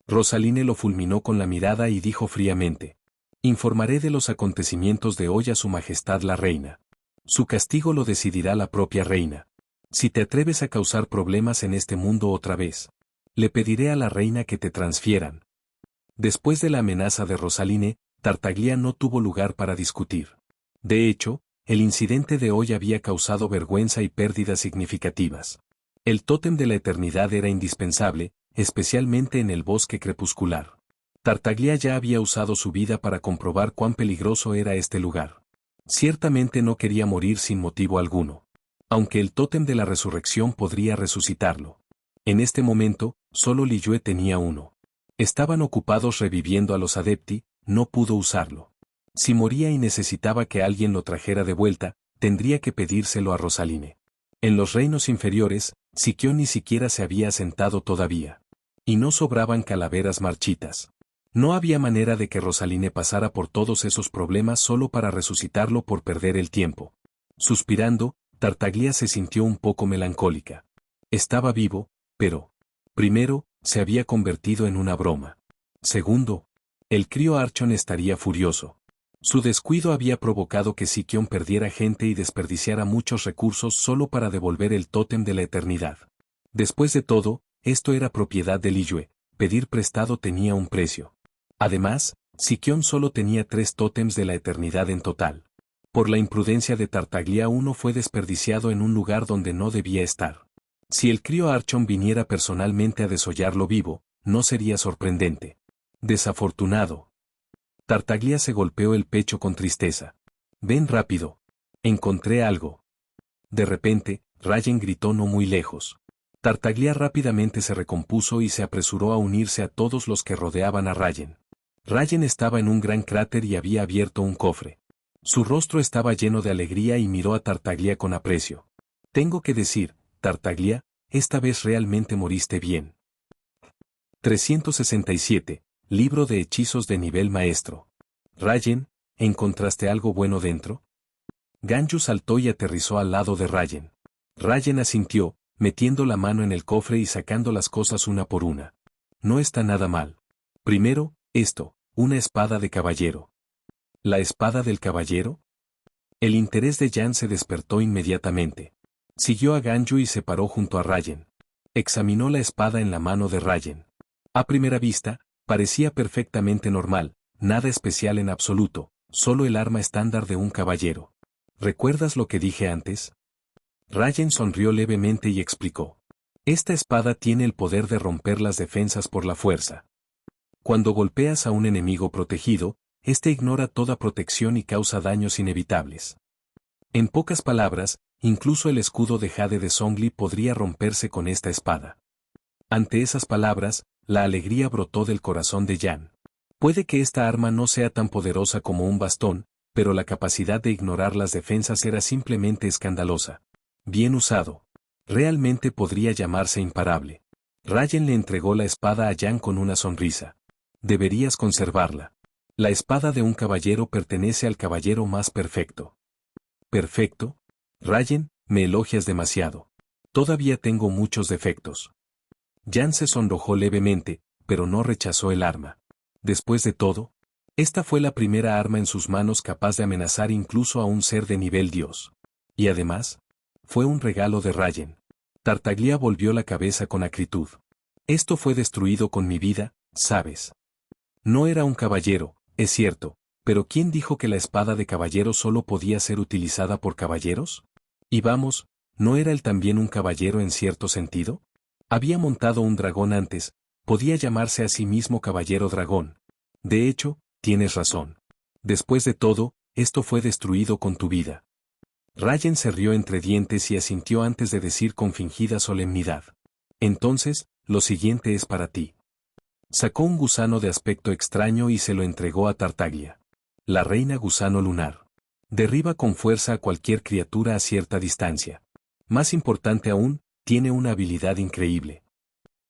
Rosaline lo fulminó con la mirada y dijo fríamente: informaré de los acontecimientos de hoy a su majestad la reina. Su castigo lo decidirá la propia reina. Si te atreves a causar problemas en este mundo otra vez, le pediré a la reina que te transfieran. Después de la amenaza de Rosaline, Tartaglia no tuvo lugar para discutir. De hecho, el incidente de hoy había causado vergüenza y pérdidas significativas. El tótem de la eternidad era indispensable, especialmente en el bosque crepuscular. Tartaglia ya había usado su vida para comprobar cuán peligroso era este lugar. Ciertamente no quería morir sin motivo alguno. Aunque el tótem de la resurrección podría resucitarlo. En este momento, solo Liyue tenía uno. Estaban ocupados reviviendo a los Adepti, no pudo usarlo. Si moría y necesitaba que alguien lo trajera de vuelta, tendría que pedírselo a Rosaline. En los reinos inferiores, Sikion ni siquiera se había asentado todavía. Y no sobraban calaveras marchitas. No había manera de que Rosaline pasara por todos esos problemas solo para resucitarlo por perder el tiempo. Suspirando, Tartaglia se sintió un poco melancólica. Estaba vivo, pero, primero, se había convertido en una broma. Segundo, el crío Archon estaría furioso. Su descuido había provocado que Sikion perdiera gente y desperdiciara muchos recursos solo para devolver el tótem de la eternidad. Después de todo, esto era propiedad de Liyue, pedir prestado tenía un precio. Además, Sikion solo tenía 3 tótems de la eternidad en total. Por la imprudencia de Tartaglia uno fue desperdiciado en un lugar donde no debía estar. Si el crío Archon viniera personalmente a desollarlo vivo, no sería sorprendente. Desafortunado. Tartaglia se golpeó el pecho con tristeza. Ven rápido. Encontré algo. De repente, Rayen gritó no muy lejos. Tartaglia rápidamente se recompuso y se apresuró a unirse a todos los que rodeaban a Rayen. Rayen estaba en un gran cráter y había abierto un cofre. Su rostro estaba lleno de alegría y miró a Tartaglia con aprecio. Tengo que decir, Tartaglia, esta vez realmente moriste bien. 367. Libro de hechizos de nivel maestro. Rayen, ¿encontraste algo bueno dentro? Ganyu saltó y aterrizó al lado de Rayen. Rayen asintió, metiendo la mano en el cofre y sacando las cosas una por una. No está nada mal. Primero, esto, una espada de caballero. ¿La espada del caballero? El interés de Yan se despertó inmediatamente. Siguió a Ganyu y se paró junto a Rayen. Examinó la espada en la mano de Rayen. A primera vista, parecía perfectamente normal, nada especial en absoluto, solo el arma estándar de un caballero. ¿Recuerdas lo que dije antes? Rayen sonrió levemente y explicó. Esta espada tiene el poder de romper las defensas por la fuerza. Cuando golpeas a un enemigo protegido, este ignora toda protección y causa daños inevitables. En pocas palabras, incluso el escudo de Jade de Zhongli podría romperse con esta espada. Ante esas palabras, la alegría brotó del corazón de Yan. Puede que esta arma no sea tan poderosa como un bastón, pero la capacidad de ignorar las defensas era simplemente escandalosa. Bien usado. Realmente podría llamarse imparable. Rayen le entregó la espada a Jan con una sonrisa. Deberías conservarla. La espada de un caballero pertenece al caballero más perfecto. ¿Perfecto? Rayen, me elogias demasiado. Todavía tengo muchos defectos. Jan se sonrojó levemente, pero no rechazó el arma. Después de todo, esta fue la primera arma en sus manos capaz de amenazar incluso a un ser de nivel dios. Y además, fue un regalo de Rayen. Tartaglia volvió la cabeza con acritud. Esto fue destruido con mi vida, ¿sabes? No era un caballero, es cierto, pero ¿quién dijo que la espada de caballero solo podía ser utilizada por caballeros? Y vamos, ¿no era él también un caballero en cierto sentido? Había montado un dragón antes, podía llamarse a sí mismo caballero dragón. De hecho, tienes razón. Después de todo, esto fue destruido con tu vida. Rayen se rió entre dientes y asintió antes de decir con fingida solemnidad. Entonces, lo siguiente es para ti. Sacó un gusano de aspecto extraño y se lo entregó a Tartaglia. La reina gusano lunar. Derriba con fuerza a cualquier criatura a cierta distancia. Más importante aún, tiene una habilidad increíble.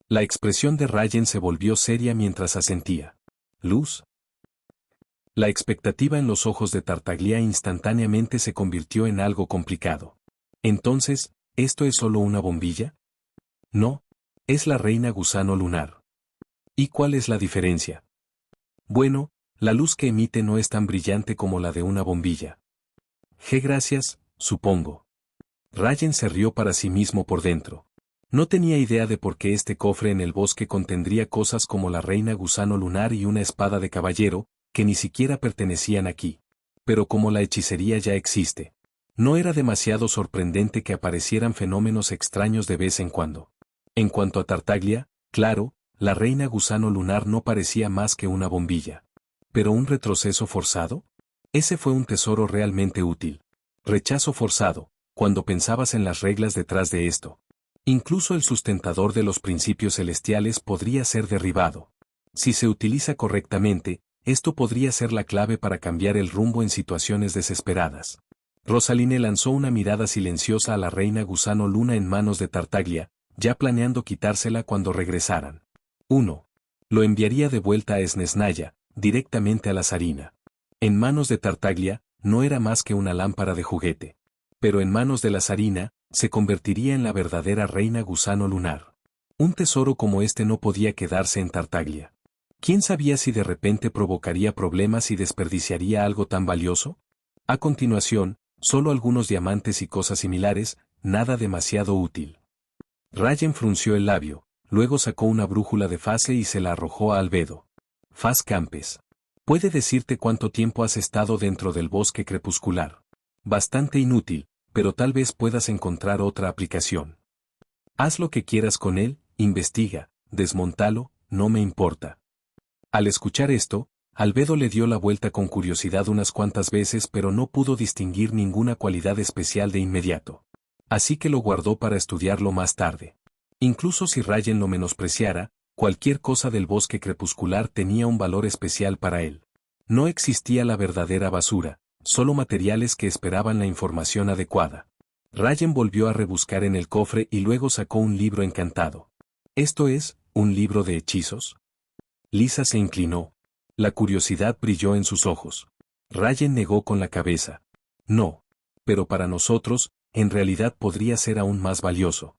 La expresión de Rayen se volvió seria mientras asentía. ¿Luz? La expectativa en los ojos de Tartaglia instantáneamente se convirtió en algo complicado. Entonces, ¿esto es solo una bombilla? No, es la reina gusano lunar. ¿Y cuál es la diferencia? Bueno, la luz que emite no es tan brillante como la de una bombilla. Gracias, supongo. Rayen se rió para sí mismo por dentro. No tenía idea de por qué este cofre en el bosque contendría cosas como la reina gusano lunar y una espada de caballero, que ni siquiera pertenecían aquí. Pero como la hechicería ya existe, no era demasiado sorprendente que aparecieran fenómenos extraños de vez en cuando. En cuanto a Tartaglia, claro, la reina gusano lunar no parecía más que una bombilla. ¿Pero un retroceso forzado? Ese fue un tesoro realmente útil. Rechazo forzado, cuando pensabas en las reglas detrás de esto. Incluso el sustentador de los principios celestiales podría ser derribado. Si se utiliza correctamente, esto podría ser la clave para cambiar el rumbo en situaciones desesperadas. Rosaline lanzó una mirada silenciosa a la reina gusano luna en manos de Tartaglia, ya planeando quitársela cuando regresaran. 1. Lo enviaría de vuelta a Snezhnaya, directamente a la zarina. En manos de Tartaglia, no era más que una lámpara de juguete. Pero en manos de la zarina, se convertiría en la verdadera reina gusano lunar. Un tesoro como este no podía quedarse en Tartaglia. ¿Quién sabía si de repente provocaría problemas y desperdiciaría algo tan valioso? A continuación, solo algunos diamantes y cosas similares, nada demasiado útil. Rayen frunció el labio, luego sacó una brújula de fase y se la arrojó a Albedo. Faz Campes. Puede decirte cuánto tiempo has estado dentro del bosque crepuscular. Bastante inútil, pero tal vez puedas encontrar otra aplicación. Haz lo que quieras con él, investiga, desmontalo, no me importa. Al escuchar esto, Albedo le dio la vuelta con curiosidad unas cuantas veces pero no pudo distinguir ninguna cualidad especial de inmediato. Así que lo guardó para estudiarlo más tarde. Incluso si Rayen lo menospreciara, cualquier cosa del bosque crepuscular tenía un valor especial para él. No existía la verdadera basura, solo materiales que esperaban la información adecuada. Rayen volvió a rebuscar en el cofre y luego sacó un libro encantado. ¿Esto es, un libro de hechizos? Lisa se inclinó. La curiosidad brilló en sus ojos. Rayen negó con la cabeza. No. Pero para nosotros, en realidad podría ser aún más valioso.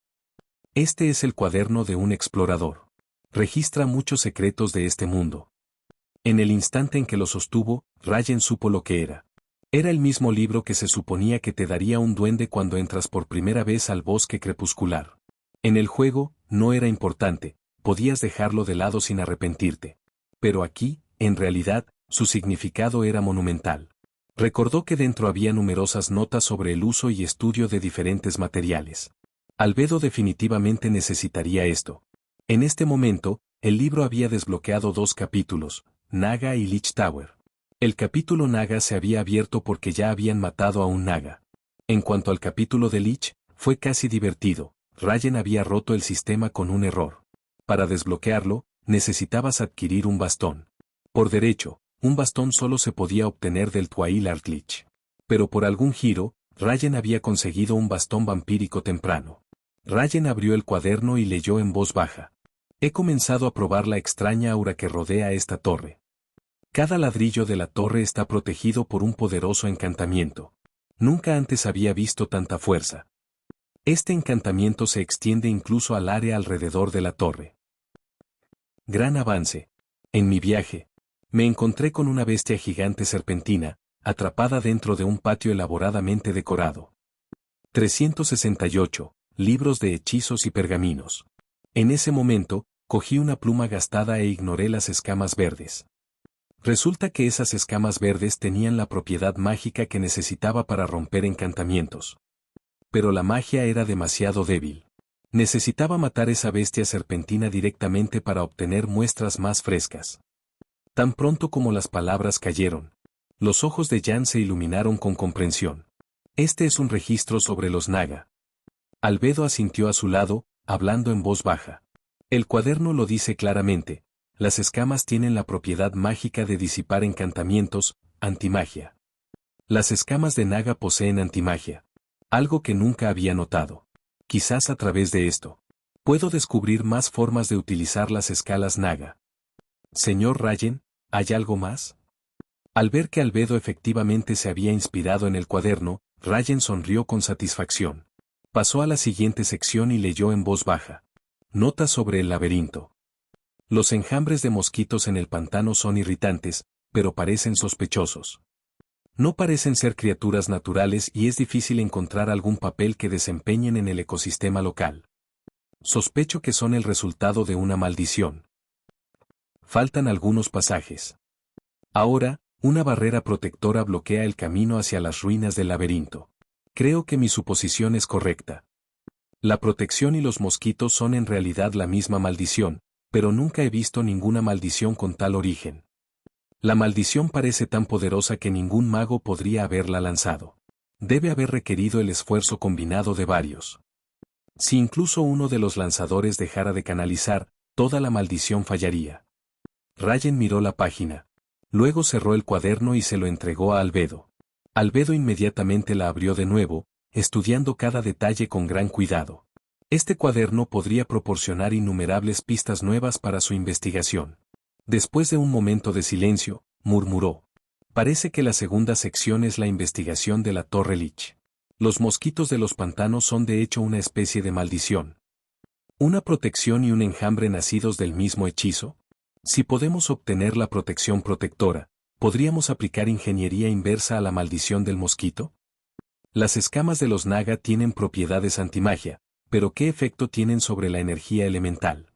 Este es el cuaderno de un explorador. Registra muchos secretos de este mundo. En el instante en que lo sostuvo, Rayen supo lo que era. Era el mismo libro que se suponía que te daría un duende cuando entras por primera vez al bosque crepuscular. En el juego, no era importante, podías dejarlo de lado sin arrepentirte. Pero aquí, en realidad, su significado era monumental. Recordó que dentro había numerosas notas sobre el uso y estudio de diferentes materiales. Albedo definitivamente necesitaría esto. En este momento, el libro había desbloqueado 2 capítulos, Naga y Lich Tower. El capítulo Naga se había abierto porque ya habían matado a un Naga. En cuanto al capítulo de Lich, fue casi divertido. Rayen había roto el sistema con un error. Para desbloquearlo, necesitabas adquirir un bastón. Por derecho, un bastón solo se podía obtener del Twilight Lich. Pero por algún giro, Rayen había conseguido un bastón vampírico temprano. Rayen abrió el cuaderno y leyó en voz baja. He comenzado a probar la extraña aura que rodea esta torre. Cada ladrillo de la torre está protegido por un poderoso encantamiento. Nunca antes había visto tanta fuerza. Este encantamiento se extiende incluso al área alrededor de la torre. Gran avance. En mi viaje, me encontré con una bestia gigante serpentina, atrapada dentro de un patio elaboradamente decorado. 368. Libros de hechizos y pergaminos. En ese momento, cogí una pluma gastada e ignoré las escamas verdes. Resulta que esas escamas verdes tenían la propiedad mágica que necesitaba para romper encantamientos. Pero la magia era demasiado débil. Necesitaba matar esa bestia serpentina directamente para obtener muestras más frescas. Tan pronto como las palabras cayeron, los ojos de Jan se iluminaron con comprensión. Este es un registro sobre los Naga. Albedo asintió a su lado, hablando en voz baja. El cuaderno lo dice claramente. Las escamas tienen la propiedad mágica de disipar encantamientos, antimagia. Las escamas de Naga poseen antimagia. Algo que nunca había notado. Quizás a través de esto, puedo descubrir más formas de utilizar las escalas Naga. Señor Rayen, ¿hay algo más? Al ver que Albedo efectivamente se había inspirado en el cuaderno, Rayen sonrió con satisfacción. Pasó a la siguiente sección y leyó en voz baja. Notas sobre el laberinto. Los enjambres de mosquitos en el pantano son irritantes, pero parecen sospechosos. No parecen ser criaturas naturales y es difícil encontrar algún papel que desempeñen en el ecosistema local. Sospecho que son el resultado de una maldición. Faltan algunos pasajes. Ahora, una barrera protectora bloquea el camino hacia las ruinas del laberinto. Creo que mi suposición es correcta. La protección y los mosquitos son en realidad la misma maldición, pero nunca he visto ninguna maldición con tal origen. La maldición parece tan poderosa que ningún mago podría haberla lanzado. Debe haber requerido el esfuerzo combinado de varios. Si incluso uno de los lanzadores dejara de canalizar, toda la maldición fallaría. Rayen miró la página. Luego cerró el cuaderno y se lo entregó a Albedo. Albedo inmediatamente la abrió de nuevo, estudiando cada detalle con gran cuidado. Este cuaderno podría proporcionar innumerables pistas nuevas para su investigación. Después de un momento de silencio, murmuró. Parece que la segunda sección es la investigación de la Torre Lich. Los mosquitos de los pantanos son de hecho una especie de maldición. ¿Una protección y un enjambre nacidos del mismo hechizo? Si podemos obtener la protección protectora, ¿podríamos aplicar ingeniería inversa a la maldición del mosquito? Las escamas de los Naga tienen propiedades antimagia, pero ¿qué efecto tienen sobre la energía elemental?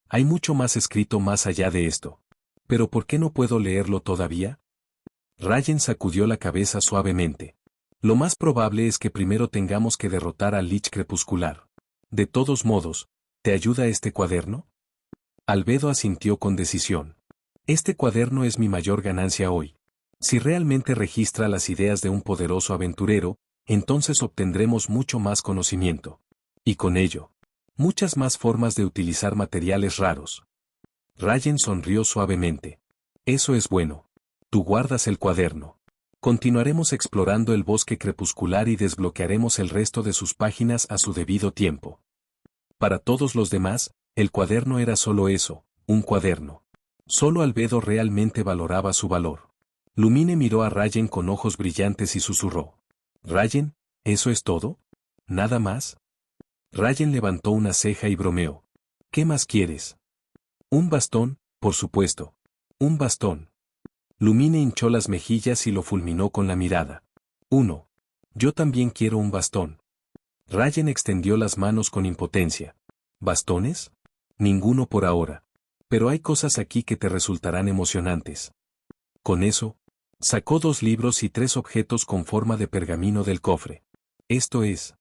Hay mucho más escrito más allá de esto. ¿Pero por qué no puedo leerlo todavía? Rayen sacudió la cabeza suavemente. Lo más probable es que primero tengamos que derrotar al Lich crepuscular. De todos modos, ¿te ayuda este cuaderno? Albedo asintió con decisión. Este cuaderno es mi mayor ganancia hoy. Si realmente registra las ideas de un poderoso aventurero, entonces obtendremos mucho más conocimiento. Y con ello, muchas más formas de utilizar materiales raros. Rayen sonrió suavemente. Eso es bueno. Tú guardas el cuaderno. Continuaremos explorando el bosque crepuscular y desbloquearemos el resto de sus páginas a su debido tiempo. Para todos los demás, el cuaderno era solo eso, un cuaderno. Solo Albedo realmente valoraba su valor. Lumine miró a Rayen con ojos brillantes y susurró. «Rayen, ¿eso es todo? ¿Nada más?» Rayen levantó una ceja y bromeó. «¿Qué más quieres?» «Un bastón, por supuesto. Un bastón». Lumine hinchó las mejillas y lo fulminó con la mirada. «Uno. Yo también quiero un bastón». Rayen extendió las manos con impotencia. «¿Bastones? Ninguno por ahora. Pero hay cosas aquí que te resultarán emocionantes». Con eso, sacó 2 libros y 3 objetos con forma de pergamino del cofre. Esto es.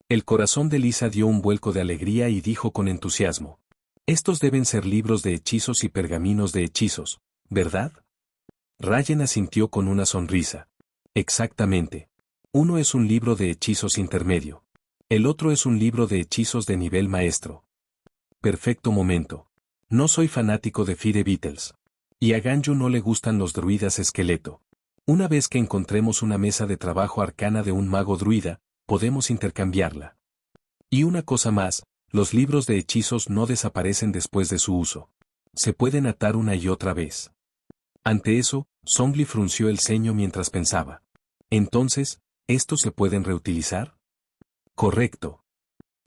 El corazón de Lisa dio un vuelco de alegría y dijo con entusiasmo. Estos deben ser libros de hechizos y pergaminos de hechizos, ¿verdad? Rayen asintió con una sonrisa. Exactamente. Uno es un libro de hechizos intermedio. El otro es un libro de hechizos de nivel maestro. Perfecto momento. No soy fanático de Fire Beatles. Y a Ganju no le gustan los druidas esqueleto. Una vez que encontremos una mesa de trabajo arcana de un mago druida, podemos intercambiarla. Y una cosa más, Los libros de hechizos no desaparecen después de su uso. Se pueden atar una y otra vez. Ante eso, Zhongli frunció el ceño mientras pensaba. Entonces, ¿estos se pueden reutilizar? Correcto.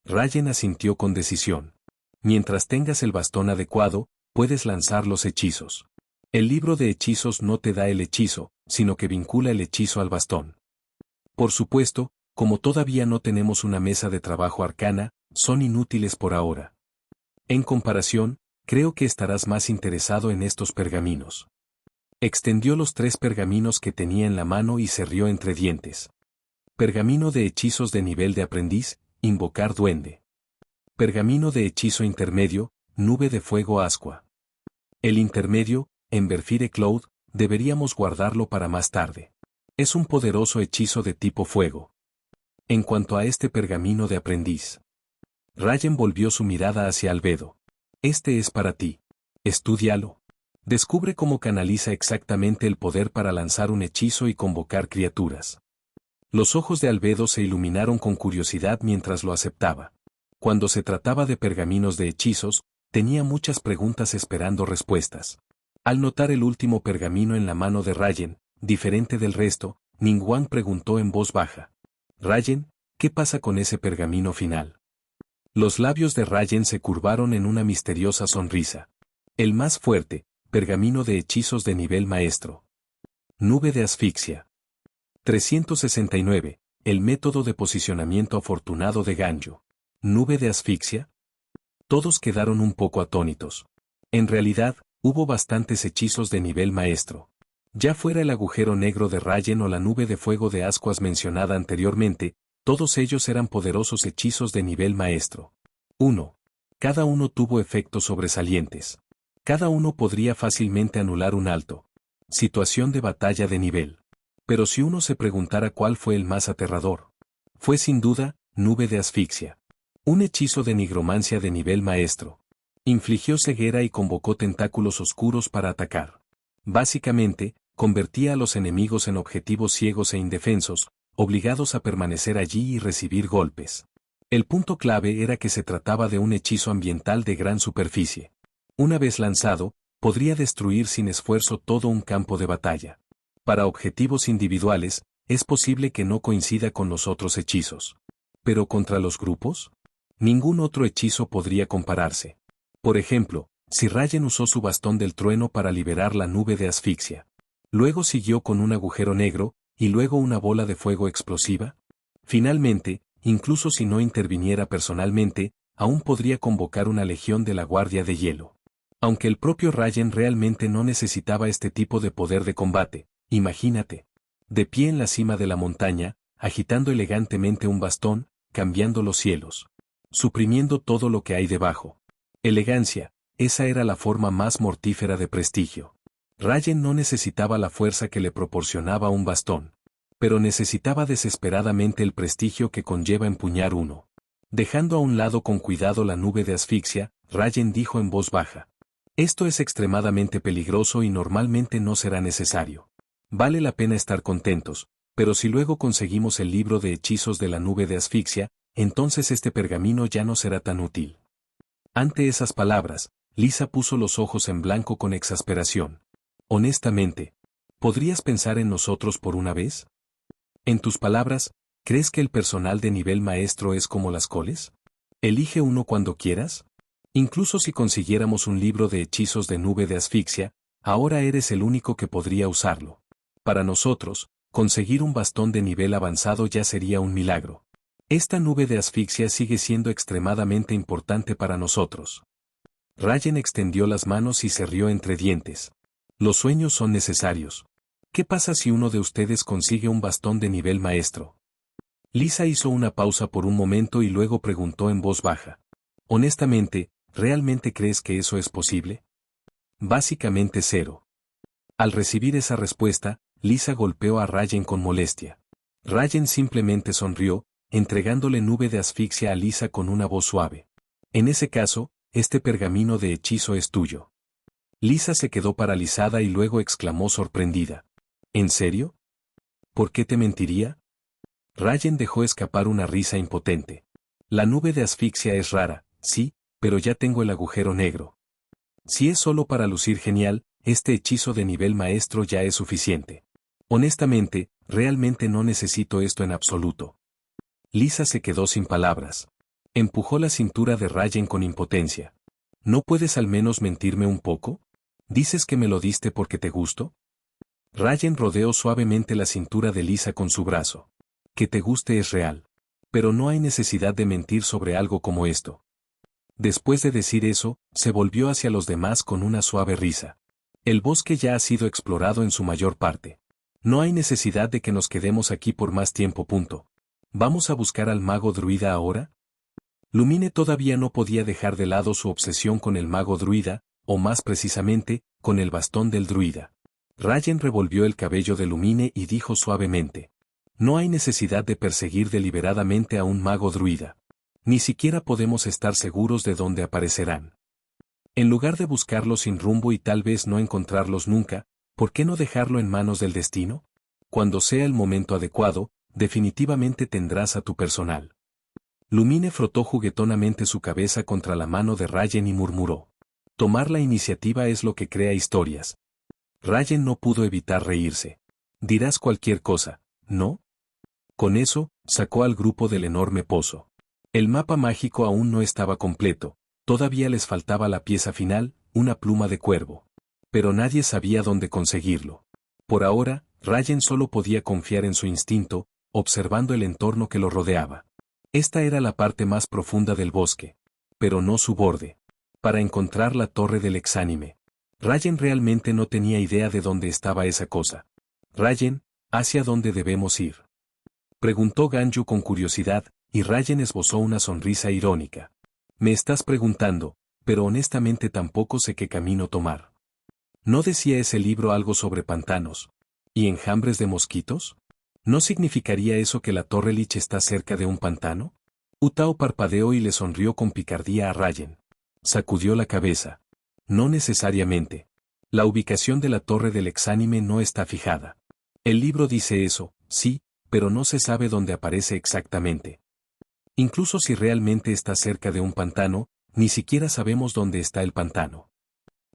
Rayen asintió con decisión. Mientras tengas el bastón adecuado, puedes lanzar los hechizos. El libro de hechizos no te da el hechizo, sino que vincula el hechizo al bastón. Por supuesto, como todavía no tenemos una mesa de trabajo arcana, son inútiles por ahora. En comparación, creo que estarás más interesado en estos pergaminos. Extendió los 3 pergaminos que tenía en la mano y se rió entre dientes. Pergamino de hechizos de nivel de aprendiz, invocar duende. Pergamino de hechizo intermedio, nube de fuego ascua. El intermedio, Emberfire Cloud, deberíamos guardarlo para más tarde. Es un poderoso hechizo de tipo fuego. En cuanto a este pergamino de aprendiz. Rayen volvió su mirada hacia Albedo. Este es para ti. Estúdialo. Descubre cómo canaliza exactamente el poder para lanzar un hechizo y convocar criaturas. Los ojos de Albedo se iluminaron con curiosidad mientras lo aceptaba. Cuando se trataba de pergaminos de hechizos, tenía muchas preguntas esperando respuestas. Al notar el último pergamino en la mano de Rayen, diferente del resto, Ningguang preguntó en voz baja. Rayen, ¿qué pasa con ese pergamino final? Los labios de Rayen se curvaron en una misteriosa sonrisa. El más fuerte, pergamino de hechizos de nivel maestro. Nube de asfixia. 369. El método de posicionamiento afortunado de Ganyu. ¿Nube de asfixia? Todos quedaron un poco atónitos. En realidad, hubo bastantes hechizos de nivel maestro. Ya fuera el agujero negro de Rayen o la nube de fuego de ascuas mencionada anteriormente, todos ellos eran poderosos hechizos de nivel maestro. 1. Cada uno tuvo efectos sobresalientes. Cada uno podría fácilmente anular un alto. Situación de batalla de nivel. Pero si uno se preguntara cuál fue el más aterrador, fue sin duda, nube de asfixia. Un hechizo de nigromancia de nivel maestro. Infligió ceguera y convocó tentáculos oscuros para atacar. Básicamente, convertía a los enemigos en objetivos ciegos e indefensos, obligados a permanecer allí y recibir golpes. El punto clave era que se trataba de un hechizo ambiental de gran superficie. Una vez lanzado, podría destruir sin esfuerzo todo un campo de batalla. Para objetivos individuales, es posible que no coincida con los otros hechizos. ¿Pero contra los grupos? Ningún otro hechizo podría compararse. Por ejemplo, si Rayen usó su bastón del trueno para liberar la nube de asfixia. Luego siguió con un agujero negro, y luego una bola de fuego explosiva. Finalmente, incluso si no interviniera personalmente, aún podría convocar una legión de la Guardia de Hielo. Aunque el propio Rayen realmente no necesitaba este tipo de poder de combate, imagínate. De pie en la cima de la montaña, agitando elegantemente un bastón, cambiando los cielos. Suprimiendo todo lo que hay debajo. Elegancia, esa era la forma más mortífera de prestigio. Rayen no necesitaba la fuerza que le proporcionaba un bastón. Pero necesitaba desesperadamente el prestigio que conlleva empuñar uno. Dejando a un lado con cuidado la nube de asfixia, Rayen dijo en voz baja. Esto es extremadamente peligroso y normalmente no será necesario. Vale la pena estar contentos, pero si luego conseguimos el libro de hechizos de la nube de asfixia, entonces este pergamino ya no será tan útil. Ante esas palabras, Lisa puso los ojos en blanco con exasperación. Honestamente, ¿podrías pensar en nosotros por una vez? En tus palabras, ¿crees que el personal de nivel maestro es como las coles? Elige uno cuando quieras. Incluso si consiguiéramos un libro de hechizos de nube de asfixia, ahora eres el único que podría usarlo. Para nosotros, conseguir un bastón de nivel avanzado ya sería un milagro. Esta nube de asfixia sigue siendo extremadamente importante para nosotros. Rayen extendió las manos y se rió entre dientes. Los sueños son necesarios. ¿Qué pasa si uno de ustedes consigue un bastón de nivel maestro? Lisa hizo una pausa por un momento y luego preguntó en voz baja. Honestamente, ¿realmente crees que eso es posible? Básicamente cero. Al recibir esa respuesta, Lisa golpeó a Rayen con molestia. Rayen simplemente sonrió, entregándole nube de asfixia a Lisa con una voz suave. En ese caso, este pergamino de hechizo es tuyo. Lisa se quedó paralizada y luego exclamó sorprendida. ¿En serio? ¿Por qué te mentiría? Rayen dejó escapar una risa impotente. La nube de asfixia es rara, Sí, pero ya tengo el agujero negro. Si es solo para lucir genial, este hechizo de nivel maestro ya es suficiente. Honestamente, realmente no necesito esto en absoluto. Lisa se quedó sin palabras. Empujó la cintura de Rayen con impotencia. ¿No puedes al menos mentirme un poco? ¿Dices que me lo diste porque te gusto? Rayen rodeó suavemente la cintura de Lisa con su brazo. Que te guste es real. Pero no hay necesidad de mentir sobre algo como esto. Después de decir eso, se volvió hacia los demás con una suave risa. El bosque ya ha sido explorado en su mayor parte. No hay necesidad de que nos quedemos aquí por más tiempo. ¿Vamos a buscar al mago druida ahora? Lumine todavía no podía dejar de lado su obsesión con el mago druida, o más precisamente, con el bastón del druida. Rayen revolvió el cabello de Lumine y dijo suavemente. No hay necesidad de perseguir deliberadamente a un mago druida. Ni siquiera podemos estar seguros de dónde aparecerán. En lugar de buscarlos sin rumbo y tal vez no encontrarlos nunca, ¿por qué no dejarlo en manos del destino? Cuando sea el momento adecuado, definitivamente tendrás a tu personal. Lumine frotó juguetonamente su cabeza contra la mano de Rayen y murmuró. Tomar la iniciativa es lo que crea historias. Rayen no pudo evitar reírse. Dirás cualquier cosa, ¿no? Con eso, sacó al grupo del enorme pozo. El mapa mágico aún no estaba completo, todavía les faltaba la pieza final, una pluma de cuervo. Pero nadie sabía dónde conseguirlo. Por ahora, Rayen solo podía confiar en su instinto, observando el entorno que lo rodeaba. Esta era la parte más profunda del bosque. Pero no su borde. Para encontrar la torre del exánime. Rayen realmente no tenía idea de dónde estaba esa cosa. Rayen, ¿hacia dónde debemos ir? Preguntó Ganyu con curiosidad, y Rayen esbozó una sonrisa irónica. Me estás preguntando, pero honestamente tampoco sé qué camino tomar. ¿No decía ese libro algo sobre pantanos? ¿Y enjambres de mosquitos? ¿No significaría eso que la Torre Lich está cerca de un pantano? Utao parpadeó y le sonrió con picardía a Rayen. Sacudió la cabeza. No necesariamente. La ubicación de la Torre del Exánime no está fijada. El libro dice eso, sí, pero no se sabe dónde aparece exactamente. Incluso si realmente está cerca de un pantano, ni siquiera sabemos dónde está el pantano.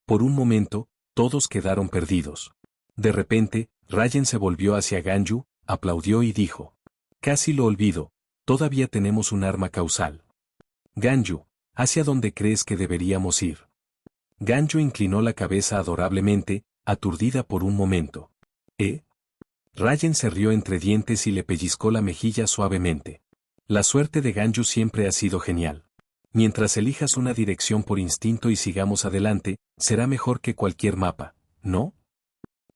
Por un momento, todos quedaron perdidos. De repente, Rayen se volvió hacia Ganyu, aplaudió y dijo. Casi lo olvido, todavía tenemos un arma causal. Ganyu, ¿hacia dónde crees que deberíamos ir? Ganyu inclinó la cabeza adorablemente, aturdida por un momento. ¿Eh? Rayen se rió entre dientes y le pellizcó la mejilla suavemente. La suerte de Ganyu siempre ha sido genial. Mientras elijas una dirección por instinto y sigamos adelante, será mejor que cualquier mapa, ¿no?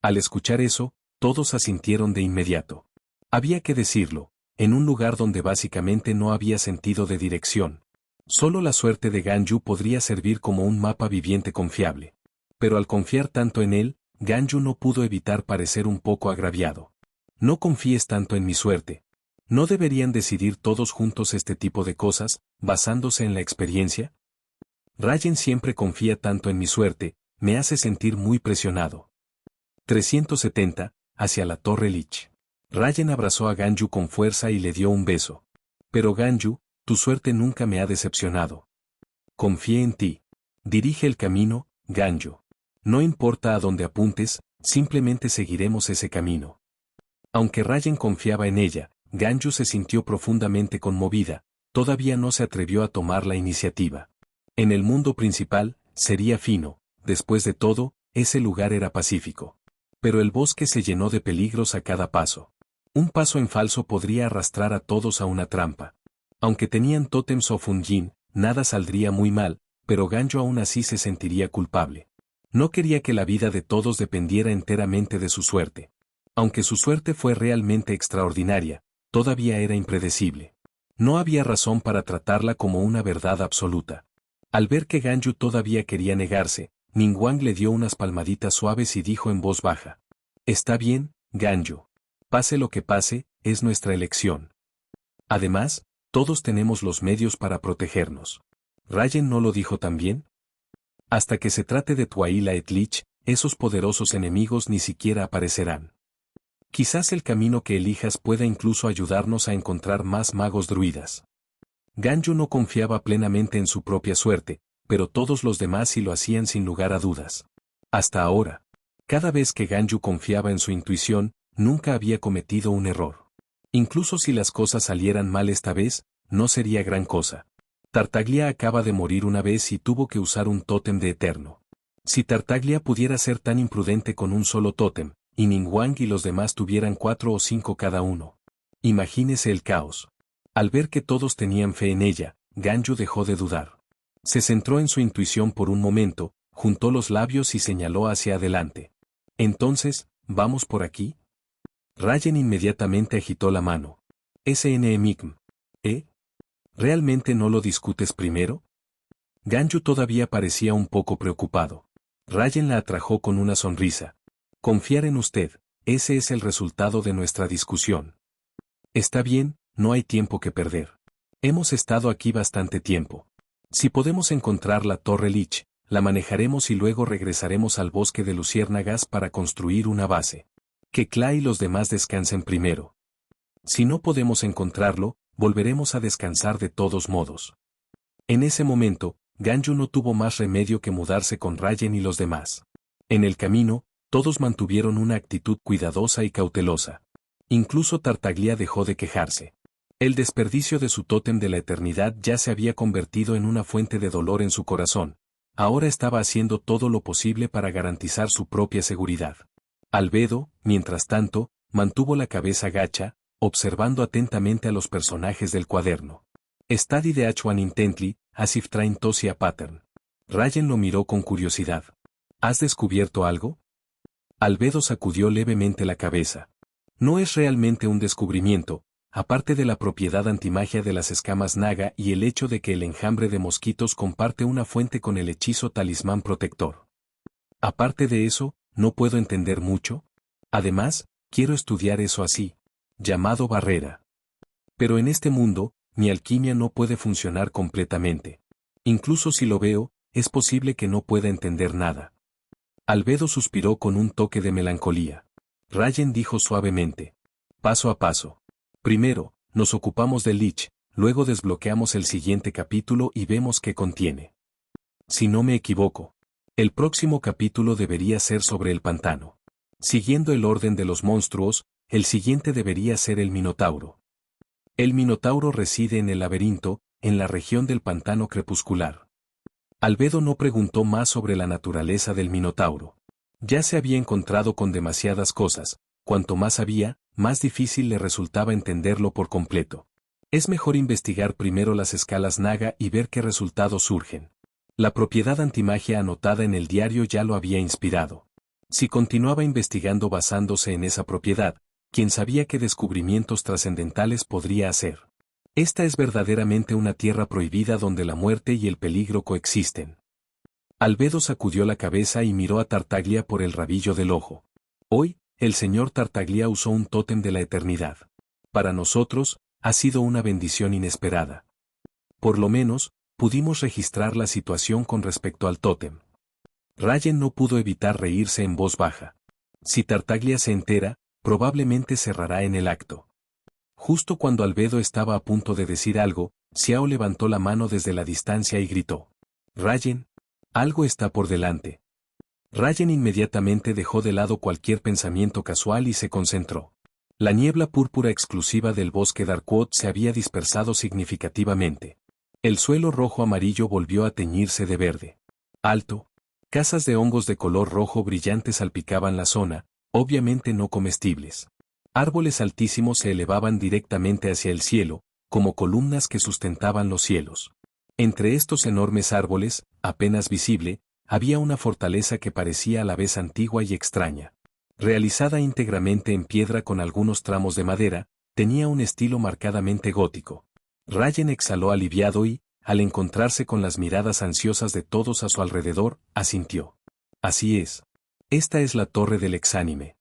Al escuchar eso, todos asintieron de inmediato. Había que decirlo, en un lugar donde básicamente no había sentido de dirección. Solo la suerte de Ganyu podría servir como un mapa viviente confiable. Pero al confiar tanto en él, Ganyu no pudo evitar parecer un poco agraviado. No confíes tanto en mi suerte. ¿No deberían decidir todos juntos este tipo de cosas, basándose en la experiencia? Rayen siempre confía tanto en mi suerte, me hace sentir muy presionado. 370, hacia la Torre Lich. Rayen abrazó a Ganyu con fuerza y le dio un beso. Pero Ganyu, tu suerte nunca me ha decepcionado. Confié en ti. Dirige el camino, Ganyu. No importa a dónde apuntes, simplemente seguiremos ese camino. Aunque Rayen confiaba en ella, Ganyu se sintió profundamente conmovida, todavía no se atrevió a tomar la iniciativa. En el mundo principal, sería fino, después de todo, ese lugar era pacífico. Pero el bosque se llenó de peligros a cada paso. Un paso en falso podría arrastrar a todos a una trampa. Aunque tenían tótems o funjin, nada saldría muy mal, pero Ganyu aún así se sentiría culpable. No quería que la vida de todos dependiera enteramente de su suerte. Aunque su suerte fue realmente extraordinaria, todavía era impredecible. No había razón para tratarla como una verdad absoluta. Al ver que Ganyu todavía quería negarse, Ningguang le dio unas palmaditas suaves y dijo en voz baja. Está bien, Ganyu. Pase lo que pase, es nuestra elección. Además, todos tenemos los medios para protegernos. ¿Rayen no lo dijo también? Hasta que se trate de Twaila et Lich, esos poderosos enemigos ni siquiera aparecerán. Quizás el camino que elijas pueda incluso ayudarnos a encontrar más magos druidas. Ganyu no confiaba plenamente en su propia suerte, pero todos los demás sí lo hacían sin lugar a dudas. Hasta ahora, cada vez que Ganyu confiaba en su intuición, nunca había cometido un error. Incluso si las cosas salieran mal esta vez, no sería gran cosa. Tartaglia acaba de morir una vez y tuvo que usar un tótem de eterno. Si Tartaglia pudiera ser tan imprudente con un solo tótem, y Ningguang y los demás tuvieran 4 o 5 cada uno. Imagínese el caos. Al ver que todos tenían fe en ella, Ganyu dejó de dudar. Se centró en su intuición por un momento, juntó los labios y señaló hacia adelante. Entonces, ¿vamos por aquí? Rayen inmediatamente agitó la mano. SNMICM. ¿Eh? ¿Realmente no lo discutes primero? Ganyu todavía parecía un poco preocupado. Rayen la atrajo con una sonrisa. Confiar en usted, ese es el resultado de nuestra discusión. Está bien, no hay tiempo que perder. Hemos estado aquí bastante tiempo. Si podemos encontrar la Torre Lich, la manejaremos y luego regresaremos al bosque de luciérnagas para construir una base. Que Clay y los demás descansen primero. Si no podemos encontrarlo, volveremos a descansar de todos modos. En ese momento, Ganyu no tuvo más remedio que mudarse con Rayen y los demás. En el camino, todos mantuvieron una actitud cuidadosa y cautelosa. Incluso Tartaglia dejó de quejarse. El desperdicio de su tótem de la eternidad ya se había convertido en una fuente de dolor en su corazón. Ahora estaba haciendo todo lo posible para garantizar su propia seguridad. Albedo, mientras tanto, mantuvo la cabeza gacha, observando atentamente a los personajes del cuaderno. Study the H1 intently, as if trying to see a pattern. Rayen lo miró con curiosidad. ¿Has descubierto algo? Albedo sacudió levemente la cabeza. No es realmente un descubrimiento, aparte de la propiedad antimagia de las escamas naga y el hecho de que el enjambre de mosquitos comparte una fuente con el hechizo talismán protector. Aparte de eso, no puedo entender mucho. Además, quiero estudiar eso así, llamado barrera. Pero en este mundo, mi alquimia no puede funcionar completamente. Incluso si lo veo, es posible que no pueda entender nada. Albedo suspiró con un toque de melancolía. Rayen dijo suavemente. Paso a paso. Primero, nos ocupamos del Lich, luego desbloqueamos el siguiente capítulo y vemos qué contiene. Si no me equivoco, el próximo capítulo debería ser sobre el pantano. Siguiendo el orden de los monstruos, el siguiente debería ser el Minotauro. El Minotauro reside en el laberinto, en la región del pantano crepuscular. Albedo no preguntó más sobre la naturaleza del Minotauro. Ya se había encontrado con demasiadas cosas, cuanto más sabía, más difícil le resultaba entenderlo por completo. Es mejor investigar primero las escalas Naga y ver qué resultados surgen. La propiedad antimagia anotada en el diario ya lo había inspirado. Si continuaba investigando basándose en esa propiedad, quién sabía qué descubrimientos trascendentales podría hacer. Esta es verdaderamente una tierra prohibida donde la muerte y el peligro coexisten. Albedo sacudió la cabeza y miró a Tartaglia por el rabillo del ojo. Hoy, el señor Tartaglia usó un tótem de la eternidad. Para nosotros, ha sido una bendición inesperada. Por lo menos, pudimos registrar la situación con respecto al tótem. Rayen no pudo evitar reírse en voz baja. Si Tartaglia se entera, probablemente cerrará en el acto. Justo cuando Albedo estaba a punto de decir algo, Xiao levantó la mano desde la distancia y gritó. Rayen, algo está por delante. Rayen inmediatamente dejó de lado cualquier pensamiento casual y se concentró. La niebla púrpura exclusiva del bosque Darkwood se había dispersado significativamente. El suelo rojo-amarillo volvió a teñirse de verde. Alto. Casas de hongos de color rojo brillante salpicaban la zona, obviamente no comestibles. Árboles altísimos se elevaban directamente hacia el cielo, como columnas que sustentaban los cielos. Entre estos enormes árboles, apenas visible, había una fortaleza que parecía a la vez antigua y extraña. Realizada íntegramente en piedra con algunos tramos de madera, tenía un estilo marcadamente gótico. Rayen exhaló aliviado y, al encontrarse con las miradas ansiosas de todos a su alrededor, asintió. Así es. Esta es la torre del exánime.